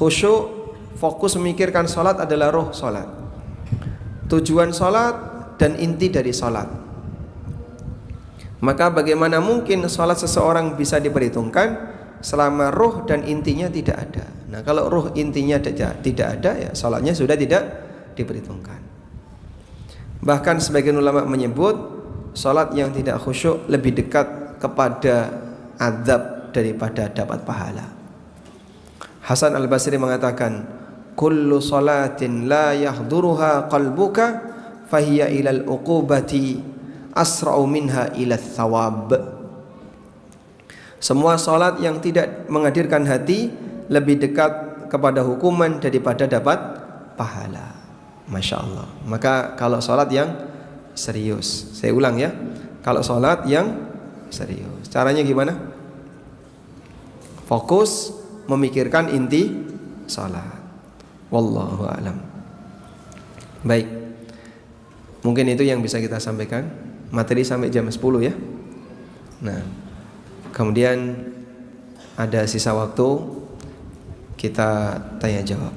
Khusyuk, fokus memikirkan salat adalah roh salat, tujuan salat dan inti dari salat. Maka bagaimana mungkin salat seseorang bisa diperhitungkan selama roh dan intinya tidak ada? Nah, kalau roh intinya tidak ada, ya salatnya sudah tidak diperhitungkan. Bahkan sebagian ulama menyebut salat yang tidak khusyuk lebih dekat kepada azab daripada dapat pahala. Hasan Al-Basri mengatakan, kullu salatin la yahduruha qalbuka fahiya ilal uqubati asra'u minha ila thawab. Semua salat yang tidak menghadirkan hati lebih dekat kepada hukuman daripada dapat pahala. Masya Allah. Maka kalau sholat yang serius, saya ulang ya, kalau sholat yang serius, caranya gimana? Fokus memikirkan inti sholat. Wallahu a'lam. Baik, mungkin itu yang bisa kita sampaikan. Materi sampai jam 10 ya. Nah, kemudian ada sisa waktu, kita tanya jawab.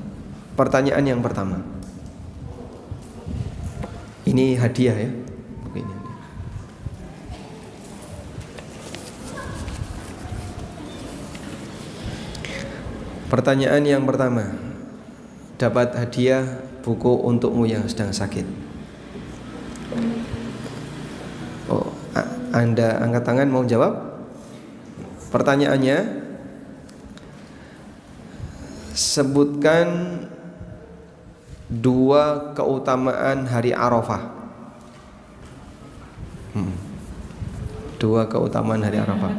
Pertanyaan yang pertama, ini hadiah ya. Pertanyaan yang pertama, dapat hadiah buku untukmu yang sedang sakit. Oh, Anda angkat tangan mau jawab? Pertanyaannya, sebutkan 2 keutamaan hari Arafah. 2 keutamaan hari Arafah.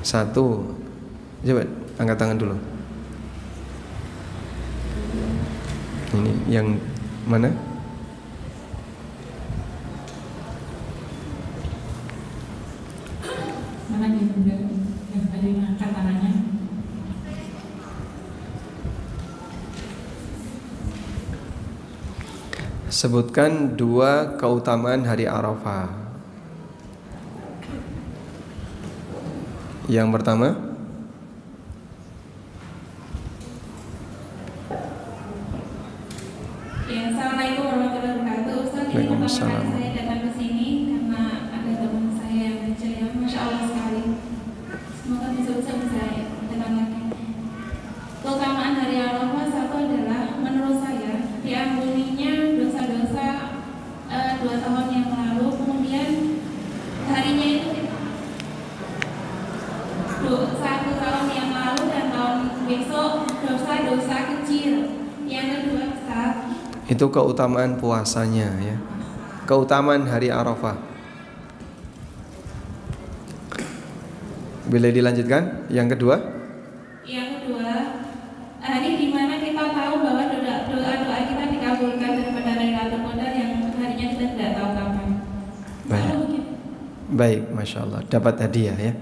1, coba angkat tangan dulu. Ini yang mana? Mana yang tadi angkat tangannya? Sebutkan 2 keutamaan hari Arafah. Yang pertama, ya, assalamualaikum warahmatullahi wabarakatuh. Ustaz, ini pertama kali saya datang ke sini karena ada teman saya yang kecil yang masya Allah sekali. Semoga bisa datang lagi. Keutamaan hari Arafah satu adalah menurut saya diampuninya dosa-dosa Itu keutamaan puasanya ya. Keutamaan hari Arafah. Boleh dilanjutkan? Yang kedua? Yang kedua, hari di mana kita tahu bahwa doa-doa kita dikabulkan daripada Lailatul Qadar yang harinya kita tidak tahu kapan. Baik. Baik, Masya Allah. Dapat hadiah ya.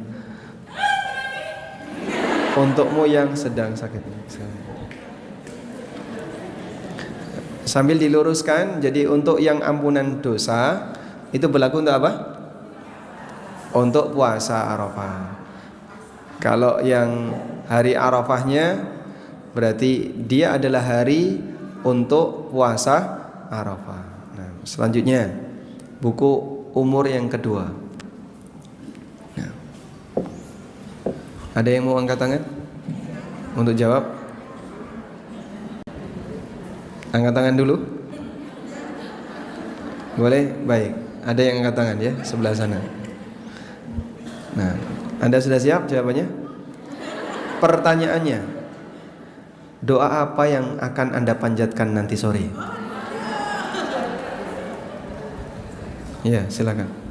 Untukmu yang sedang sakit. Sambil diluruskan, jadi untuk yang ampunan dosa itu berlaku untuk apa? Untuk puasa Arafah. Kalau yang hari Arafahnya berarti dia adalah hari untuk puasa Arafah. Nah, selanjutnya buku umur yang kedua. Nah, ada yang mau angkat tangan untuk jawab? Angkat tangan dulu. Boleh? Baik. Ada yang angkat tangan ya, sebelah sana. Nah, Anda sudah siap jawabannya? Pertanyaannya, doa apa yang akan Anda panjatkan nanti sore? Ya, silakan.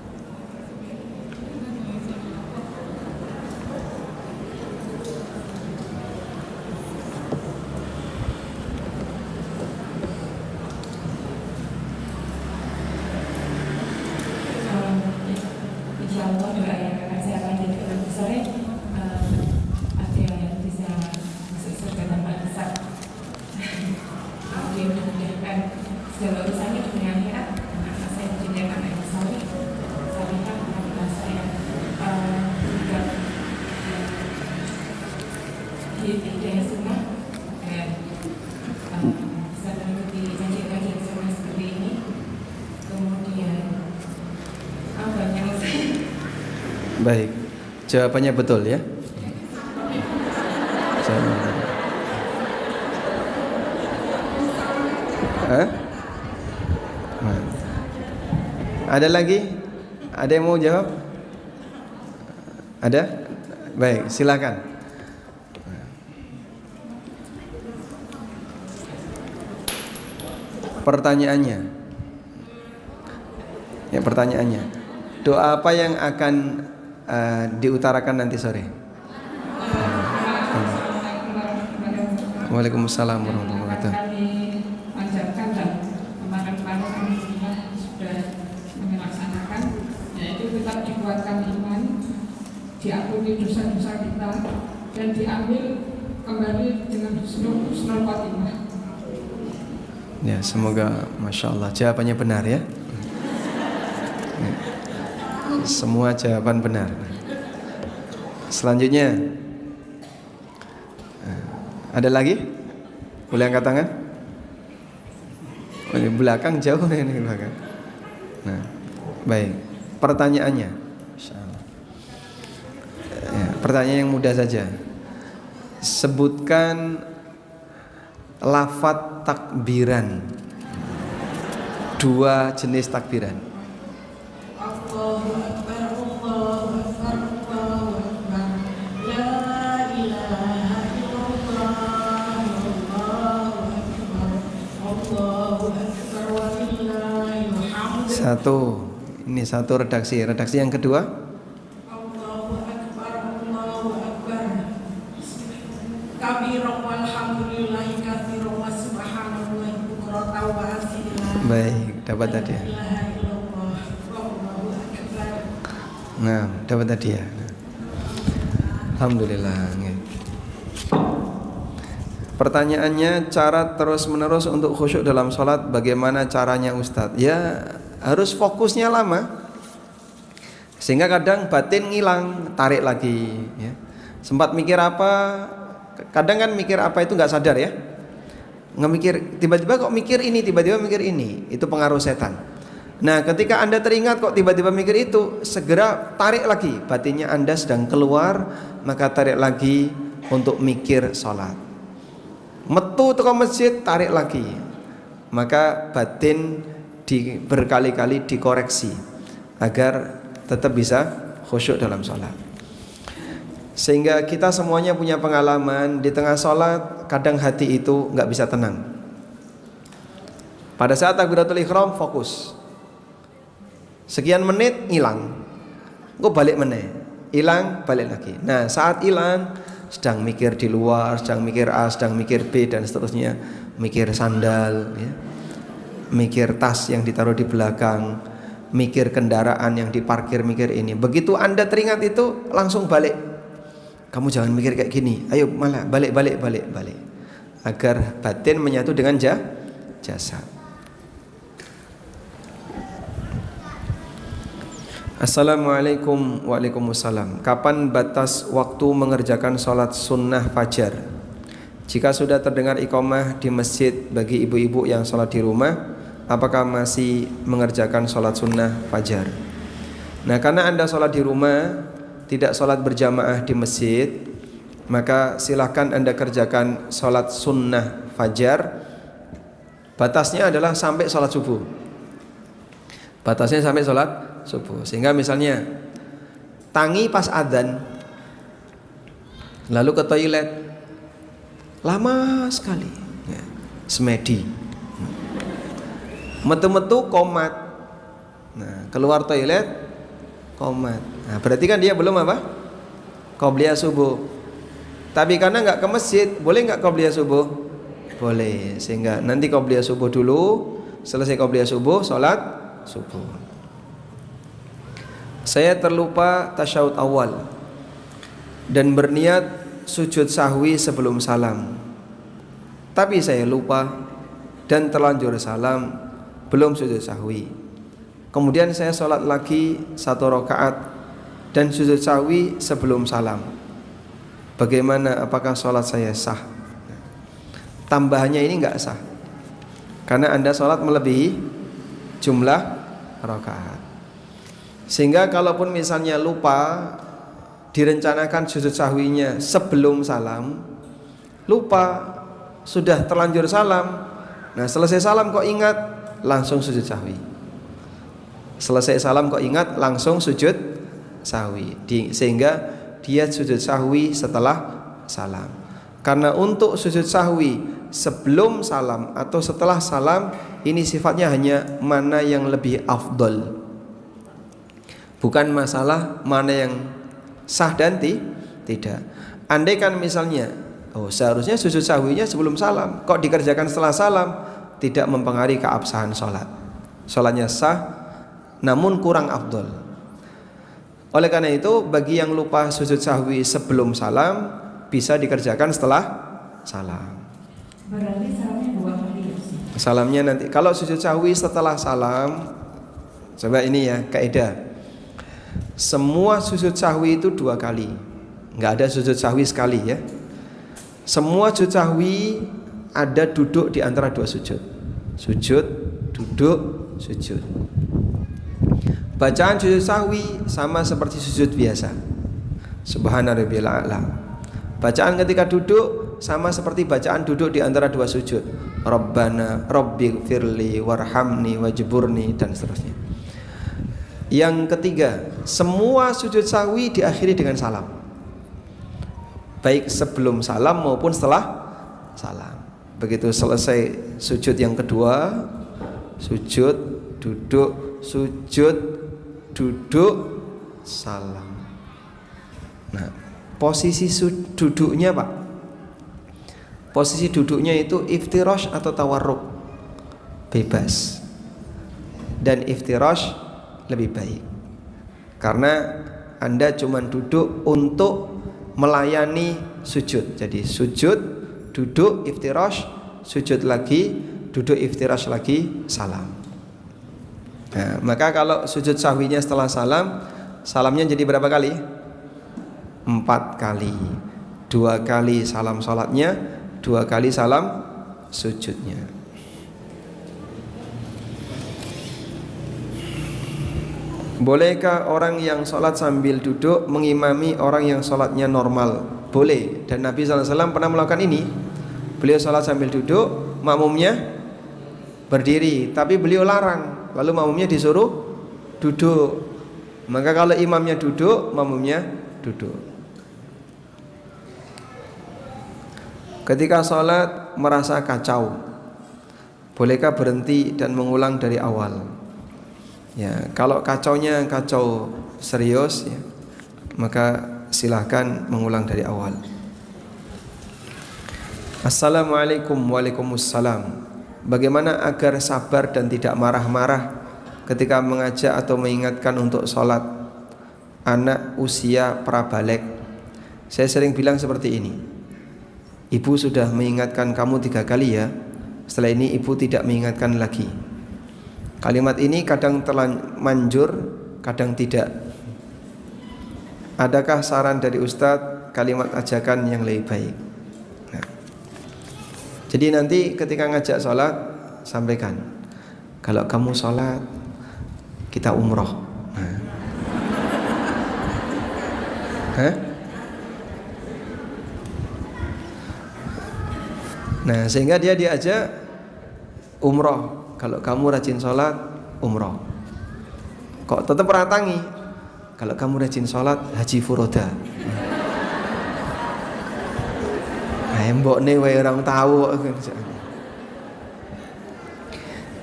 Insyaallah doa yang akan saya panjatkan nanti sore ada yang bisa masuk surga tanpa hisab. Dia memudahkan segala urusannya di dunia akhirat. Anak saya dijadikan anak yang saleh. Salihah anak saya juga hidayah sunnah dan bisa mengikuti kajian-kajian sunnah seperti ini. Kemudian banyak Baik, jawabannya betul ya. Hah? Ada lagi? Ada yang mau jawab? Ada? Baik, silakan. Pertanyaannya. Ya, pertanyaannya. Doa apa yang akan diutarakan nanti sore? Waalaikumsalam warahmatullahi wabarakatuh. Kami panjatkan dan kemarin-kemarin kami sudah melaksanakan, yaitu tetap dikuatkan iman, diampuni dosa-dosa kita, dan diambil kembali dengan husnul khotimah. Ya, semoga Masya Allah jawabannya benar ya. Semua jawaban benar. Selanjutnya, ada lagi? Boleh angkat tangan? Oh, di belakang jauh ini belakang. Nah, baik. Pertanyaannya, ya, pertanyaan yang mudah saja. Sebutkan lafadz takbiran. 2 jenis takbiran. Allahu Akbar, Allahu Akbar, Allahu Akbar, la ilaha illallah, Allahu Akbar, Allahu Akbar, walillahil hamd. Ini satu redaksi. Redaksi yang kedua. Allahu Akbar, Allahu Akbar, kabiran walhamdulillahi katsiran wa subhanallahi bukratan wa asila. Baik, dapat tadi. Nah, dapat hadiah. Alhamdulillah. Pertanyaannya, cara terus-menerus untuk khusyuk dalam sholat, bagaimana caranya Ustadz? Ya, harus fokusnya lama, sehingga kadang batin ngilang, tarik lagi. Ya. Sempat mikir apa, kadang kan mikir apa itu nggak sadar ya. Nggak mikir, tiba-tiba kok mikir ini, tiba-tiba mikir ini. Itu pengaruh setan. Nah, ketika Anda teringat kok tiba-tiba mikir itu, segera tarik lagi. Batinnya Anda sedang keluar, maka tarik lagi untuk mikir sholat. Metu ke masjid, tarik lagi. Maka batin berkali-kali dikoreksi agar tetap bisa khusyuk dalam sholat. Sehingga kita semuanya punya pengalaman di tengah sholat, kadang hati itu nggak bisa tenang. Pada saat takbiratul ihram fokus. Sekian menit hilang. Engko balik meneh. Hilang, balik lagi. Nah, saat hilang sedang mikir di luar, sedang mikir A, sedang mikir B dan seterusnya, mikir sandal ya. Mikir tas yang ditaruh di belakang, mikir kendaraan yang diparkir, mikir ini. Begitu Anda teringat itu langsung balik. Kamu jangan mikir kayak gini. Ayo malah balik. Agar batin menyatu dengan jasad. Assalamualaikum. Waalaikumsalam. Kapan batas waktu mengerjakan sholat sunnah fajar? Jika sudah terdengar iqamah di masjid bagi ibu-ibu yang sholat di rumah, apakah masih mengerjakan sholat sunnah fajar? Nah, karena Anda sholat di rumah, tidak sholat berjamaah di masjid, maka silahkan Anda kerjakan sholat sunnah fajar. Batasnya adalah sampai sholat subuh. Batasnya sampai sholat subuh. Sehingga misalnya tangi pas adzan, lalu ke toilet, lama sekali ya, semedi, metu-metu komat. Nah, keluar toilet komat. Nah, berarti kan dia belum apa? Qobliyah subuh. Tapi karena nggak ke masjid, boleh nggak qobliyah subuh? Boleh. Sehingga nanti qobliyah subuh dulu, selesai qobliyah subuh, sholat subuh. Saya terlupa tasyahud awal dan berniat sujud sahwi sebelum salam, tapi saya lupa dan terlanjur salam belum sujud sahwi. Kemudian saya sholat lagi 1 rakaat dan sujud sahwi sebelum salam. Bagaimana, apakah sholat saya sah? Tambahannya ini enggak sah, karena Anda sholat melebihi jumlah rakaat. Sehingga kalaupun misalnya lupa, direncanakan sujud sahwinya sebelum salam, lupa, sudah terlanjur salam. Nah, selesai salam kok ingat, langsung sujud sahwi. Selesai salam kok ingat, langsung sujud sahwi. Sehingga dia sujud sahwi setelah salam. Karena untuk sujud sahwi sebelum salam atau setelah salam, ini sifatnya hanya mana yang lebih afdol, bukan masalah mana yang sah dan tidak. Andai kan misalnya, seharusnya sujud sahwinya sebelum salam, kok dikerjakan setelah salam, tidak mempengaruhi keabsahan sholat. Sholatnya sah, namun kurang afdol. Oleh karena itu, bagi yang lupa sujud sahwi sebelum salam, bisa dikerjakan setelah salam. Berarti salamnya 2 kali ya? Salamnya nanti. Kalau sujud sahwi setelah salam, coba ini ya kaidah. Semua sujud sahwi itu 2 kali. Enggak ada sujud sahwi sekali ya. Semua sujud sahwi ada duduk di antara 2 sujud. Sujud, duduk, sujud. Bacaan sujud sahwi sama seperti sujud biasa. Subhana rabbiyal a'la. Bacaan ketika duduk sama seperti bacaan duduk di antara 2 sujud. Rabbana rabbighfirli warhamni wajburni dan seterusnya. Yang ketiga, semua sujud sahwi diakhiri dengan salam, baik sebelum salam maupun setelah salam. Begitu selesai sujud yang kedua, sujud, duduk, sujud, duduk, salam. Nah, posisi duduknya Pak, posisi duduknya itu iftirash atau tawarruk, bebas. Dan iftirash lebih baik, karena Anda cuma duduk untuk melayani sujud. Jadi sujud, duduk, iftirash, sujud lagi, duduk, iftirash lagi, salam. Nah, maka kalau sujud sahwinya setelah salam, salamnya jadi berapa kali? 4 kali. 2 kali salam sholatnya, 2 kali salam sujudnya. Bolehkah orang yang sholat sambil duduk mengimami orang yang sholatnya normal? Boleh, dan Nabi SAW pernah melakukan ini. Beliau sholat sambil duduk, makmumnya berdiri, tapi beliau larang, lalu makmumnya disuruh duduk. Maka kalau imamnya duduk, makmumnya duduk. Ketika sholat merasa kacau, Bolehkah berhenti dan mengulang dari awal? Ya, kalau kacaunya kacau serius ya, maka silahkan mengulang dari awal. Assalamualaikum. Waalaikumsalam. Bagaimana agar sabar dan tidak marah-marah ketika mengajak atau mengingatkan untuk sholat anak usia prabaligh? Saya sering bilang seperti ini, ibu sudah mengingatkan kamu 3 kali ya, setelah ini ibu tidak mengingatkan lagi. Kalimat ini kadang terlanjur, kadang tidak. Adakah saran dari Ustadz kalimat ajakan yang lebih baik? Nah, jadi nanti ketika ngajak sholat, sampaikan, kalau kamu sholat, kita umroh. Nah, sehingga dia diajak umroh. Kalau kamu rajin sholat, umroh. Kok tetap ratangi? Kalau kamu rajin sholat, haji furoda. Mbok nih wae orang tahu.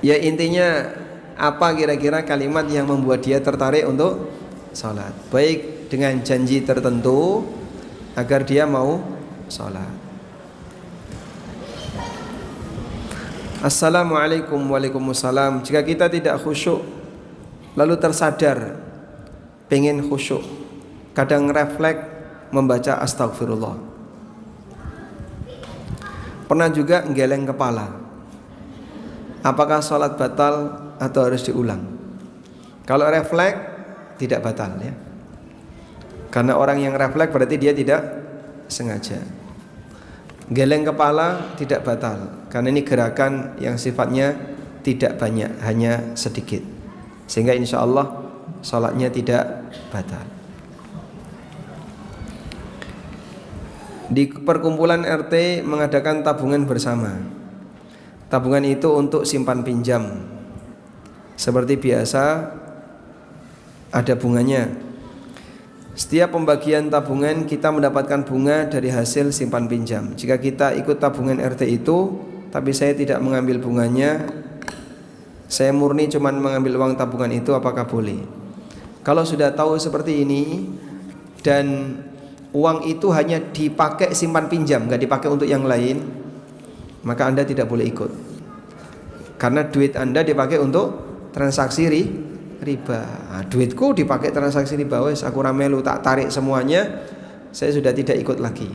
Ya intinya apa kira-kira kalimat yang membuat dia tertarik untuk sholat, baik dengan janji tertentu agar dia mau sholat. Assalamualaikum. Waalaikumsalam. Jika kita tidak khusyuk lalu tersadar pengen khusyuk, kadang refleks membaca astagfirullah. Pernah juga nggeleng kepala. Apakah sholat batal atau harus diulang? Kalau refleks tidak batal ya, karena orang yang refleks berarti dia tidak sengaja. Geleng kepala tidak batal, karena ini gerakan yang sifatnya tidak banyak, hanya sedikit, sehingga insya Allah sholatnya tidak batal. Di perkumpulan RT mengadakan tabungan bersama. Tabungan itu untuk simpan pinjam. Seperti biasa ada bunganya. Setiap pembagian tabungan kita mendapatkan bunga dari hasil simpan pinjam. Jika kita ikut tabungan RT itu, tapi saya tidak mengambil bunganya, saya murni cuma mengambil uang tabungan itu, apakah boleh? Kalau sudah tahu seperti ini dan uang itu hanya dipakai simpan pinjam, nggak dipakai untuk yang lain, maka Anda tidak boleh ikut. Karena duit Anda dipakai untuk transaksi riba. Nah, duitku dipakai transaksi riba, wes aku ramelu tak tarik semuanya, saya sudah tidak ikut lagi.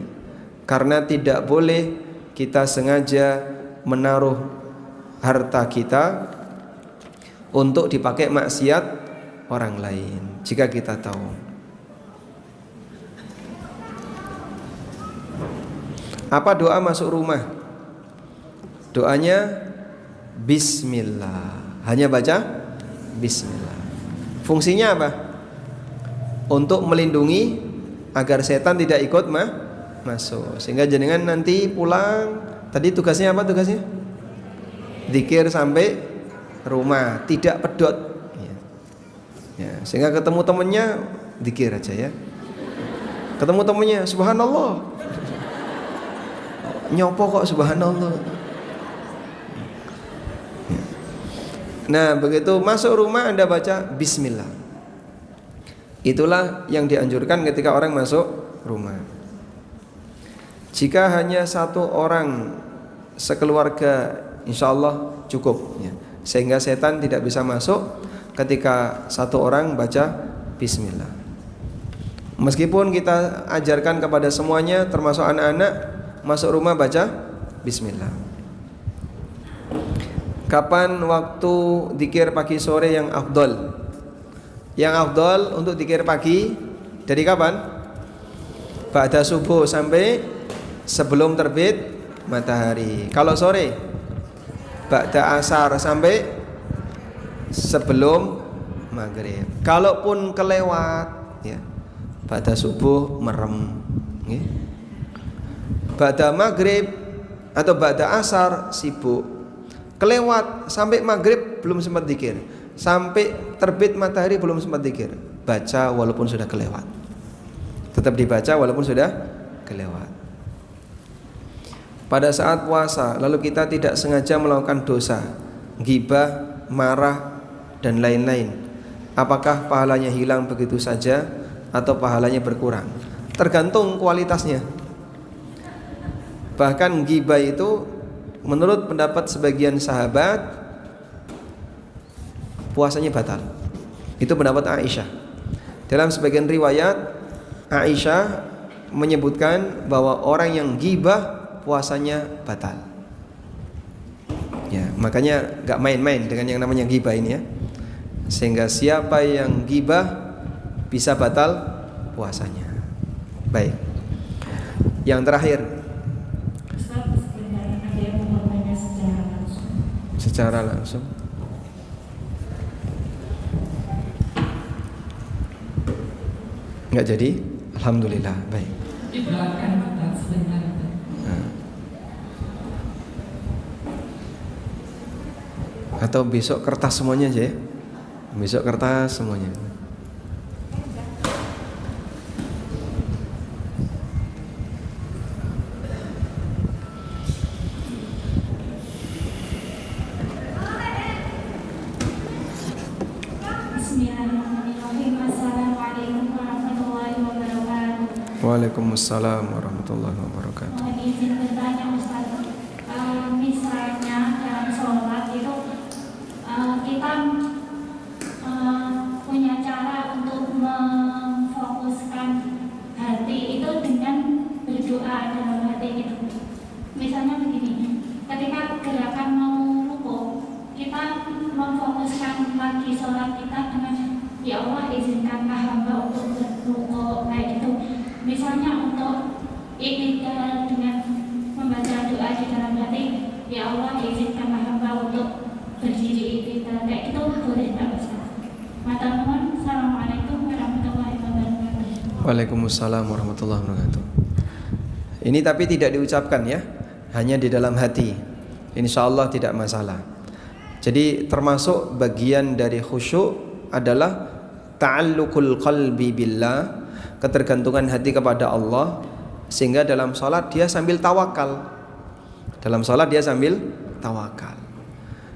Karena tidak boleh kita sengaja menaruh harta kita untuk dipakai maksiat orang lain jika kita tahu. Apa doa masuk rumah? Doanya bismillah. Hanya baca bismillah. Fungsinya apa? Untuk melindungi agar setan tidak ikut masuk. Sehingga jenengan nanti pulang, tadi tugasnya apa tugasnya? Zikir sampai rumah, tidak pedot. Ya, sehingga ketemu temannya zikir aja ya. Ketemu temannya subhanallah. Nyopo kok subhanallah. Nah, begitu masuk rumah Anda baca bismillah. Itulah yang dianjurkan ketika orang masuk rumah. Jika hanya satu orang sekeluarga, insya Allah cukup ya. Sehingga setan tidak bisa masuk ketika satu orang baca bismillah. Meskipun kita ajarkan kepada semuanya, termasuk anak-anak, masuk rumah baca bismillah. Kapan waktu zikir pagi sore yang afdol? Yang afdol untuk zikir pagi dari kapan? Ba'da subuh sampai sebelum terbit matahari. Kalau sore? Ba'da asar sampai sebelum maghrib. Kalaupun kelewat ya, ba'da subuh merem ya. Ba'da maghrib atau ba'da asar sibuk. Kelewat sampai maghrib belum sempat zikir, sampai terbit matahari belum sempat zikir, baca walaupun sudah kelewat, tetap dibaca walaupun sudah kelewat. pada saat puasa lalu kita tidak sengaja melakukan dosa, ghibah, marah dan lain-lain, apakah pahalanya hilang begitu saja atau pahalanya berkurang? Tergantung kualitasnya. Bahkan ghibah itu menurut pendapat sebagian sahabat puasanya batal. Itu pendapat Aisyah. Dalam sebagian riwayat Aisyah menyebutkan bahwa orang yang ghibah puasanya batal. Ya, makanya gak main-main dengan yang namanya ghibah ini ya. Sehingga siapa yang ghibah bisa batal puasanya. Baik. Yang terakhir, Ustaz, sebenarnya ada yang mau bertanya secara langsung. secara langsung. Enggak jadi? Alhamdulillah. Baik. Didoakan Ustaz sebentar. Atau besok kertas semuanya aja ya. Besok kertas semuanya. Bismillahirrahmanirrahim. Assalamualaikum warahmatullahi wabarakatuh. Waalaikumsalam warahmatullahi wabarakatuh. Mohon izin bertanya Ustaz. Misalnya dalam sholat itu kita punya cara untuk memfokuskan hati itu dengan berdoa dalam hati itu. Misalnya begini, ketika gerakan mau rukuk, kita memfokuskan lagi sholat kita dengan ya Allah izinkanlah hamba untuk berrukuk kayak gitu. Misalnya untuk ikhtiar dengan membaca doa di dalam hati, ya Allah izinkanlah hamba untuk berdiri ikhtiar kayak gitu, boleh tak Ustaz? Matur nuwun. Assalamualaikum warahmatullahi wabarakatuh. Waalaikumsalam warahmatullahi wabarakatuh. Ini tapi tidak diucapkan ya, hanya di dalam hati. Insyaallah tidak masalah. Jadi termasuk bagian dari khusyuk adalah ta'alluqul qalbi billah, ketergantungan hati kepada Allah, sehingga dalam salat dia sambil tawakal. Dalam salat dia sambil tawakal.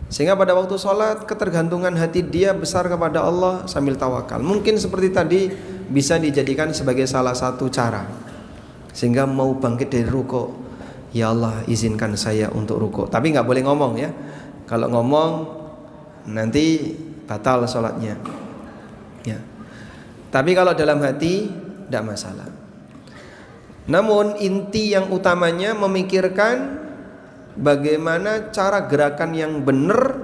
Sehingga pada waktu salat ketergantungan hati dia besar kepada Allah sambil tawakal. Mungkin seperti tadi bisa dijadikan sebagai salah satu cara. Sehingga mau bangkit dari rukuk, ya Allah izinkan saya untuk rukuk. Tapi nggak boleh ngomong ya. Kalau ngomong nanti batal sholatnya ya. Tapi kalau dalam hati tidak masalah. Namun inti yang utamanya memikirkan bagaimana cara gerakan yang benar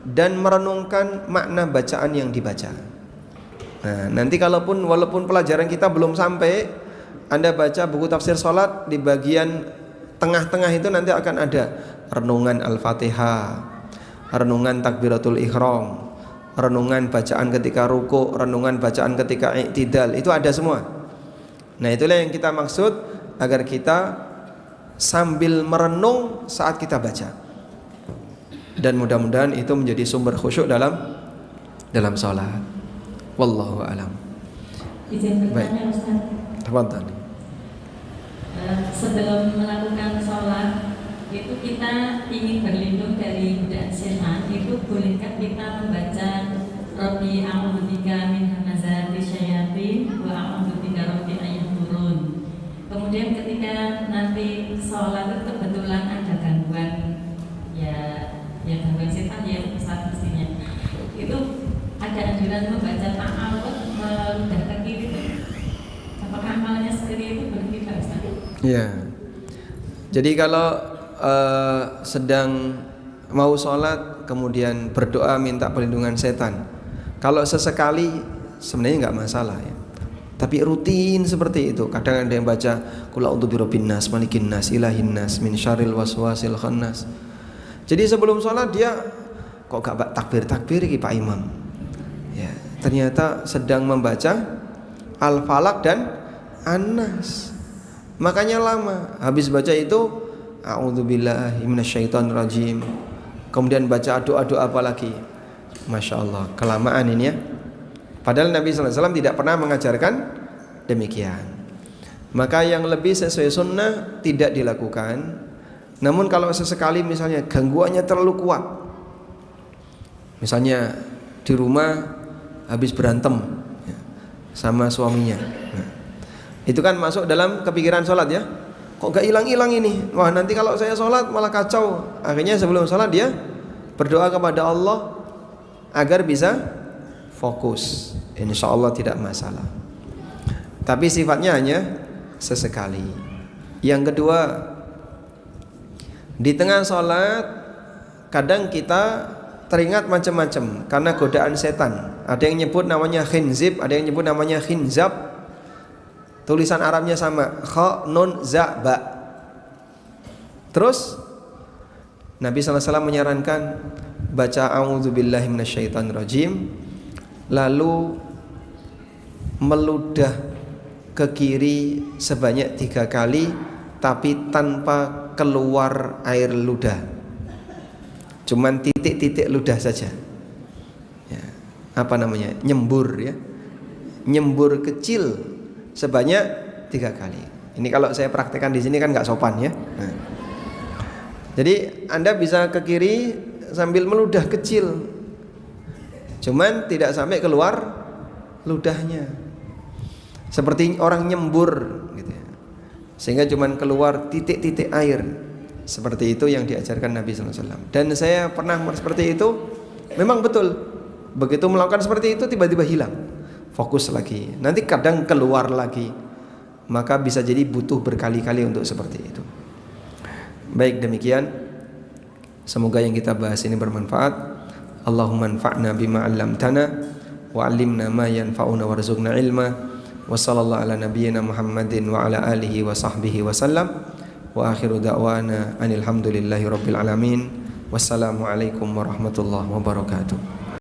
dan merenungkan makna bacaan yang dibaca. Nah, nanti walaupun pelajaran kita belum sampai, Anda baca buku tafsir sholat, di bagian tengah-tengah itu nanti akan ada renungan Al-Fatihah, renungan takbiratul ihram, renungan bacaan ketika ruku', renungan bacaan ketika i'tidal, itu ada semua. Nah, itulah yang kita maksud agar kita sambil merenung saat kita baca. Dan mudah-mudahan itu menjadi sumber khusyuk dalam salat. Wallahu a'lam. Izin bertanya Ustaz. Tafadhal. Sebelum melakukan sholat itu kita ingin berlindung dari godaan setan, itu bolehkah kita membaca Rabbi a'udzubika min hamazati syayatin wa a'udzubika Rabbi ayyuhdurun. Kemudian ketika nanti sholat itu kebetulan ada gangguan gangguan setan ya Ustaz mestinya, itu ada anjuran membaca ta'awudz meludah ke kiri. Apakah amalnya seperti itu boleh kita Ustaz? Ya. Jadi kalau sedang mau sholat kemudian berdoa minta perlindungan setan, kalau sesekali sebenarnya nggak masalah ya. Tapi rutin seperti itu, kadang ada yang baca qul a'udzu birabbin nas, malikin nas, ilahin nas, min syarril waswasil khannas. Jadi sebelum sholat dia kok gak takbir iki Pak Imam. Ya, ternyata sedang membaca Al-Falaq dan An-Nas. Makanya lama. Habis baca itu a'udzubillahi minasyaitonirrajim. Kemudian baca doa-doa apa lagi? Masya Allah, kelamaan ini ya. Padahal Nabi SAW tidak pernah mengajarkan demikian. Maka yang lebih sesuai sunnah tidak dilakukan. Namun kalau sesekali misalnya gangguannya terlalu kuat, misalnya di rumah habis berantem ya, sama suaminya, nah, itu kan masuk dalam kepikiran sholat ya. Kok gak hilang-hilang ini? Wah, nanti kalau saya sholat malah kacau. Akhirnya sebelum sholat dia berdoa kepada Allah agar bisa fokus. Insya Allah tidak masalah. Tapi sifatnya hanya sesekali. Yang kedua, di tengah sholat kadang kita teringat macam-macam karena godaan setan. Ada yang nyebut namanya khinzib, ada yang nyebut namanya khinzab. Tulisan Arabnya sama, kha nun za ba. Terus Nabi SAW menyarankan baca a'udzubillahi minasyaitonirrajim, lalu meludah ke kiri sebanyak 3 kali tapi tanpa keluar air ludah, cuman titik-titik ludah saja ya, apa namanya, nyembur ya, nyembur kecil sebanyak 3 kali. Ini kalau saya praktekkan di sini kan nggak sopan ya. Nah, jadi Anda bisa ke kiri sambil meludah kecil, cuman tidak sampai keluar ludahnya, seperti orang nyembur gitu ya, sehingga cuman keluar titik-titik air. Seperti itu yang diajarkan Nabi SAW. Dan saya pernah seperti itu, memang betul. Begitu melakukan seperti itu tiba-tiba hilang, fokus lagi, nanti kadang keluar lagi. Maka bisa jadi butuh berkali-kali untuk seperti itu. Baik, demikian. Semoga yang kita bahas ini bermanfaat. Allahumma anfa'na bima 'allamtana wa 'allimna ma yanfa'una warzuqna ilma. Wa sallallahu ala nabiyyina Muhammadin wa ala alihi wa sahbihi wa sallam. Wa akhiru da'wana anil hamdulillahi rabbil alamin. Wassalamu alaikum warahmatullahi wabarakatuh.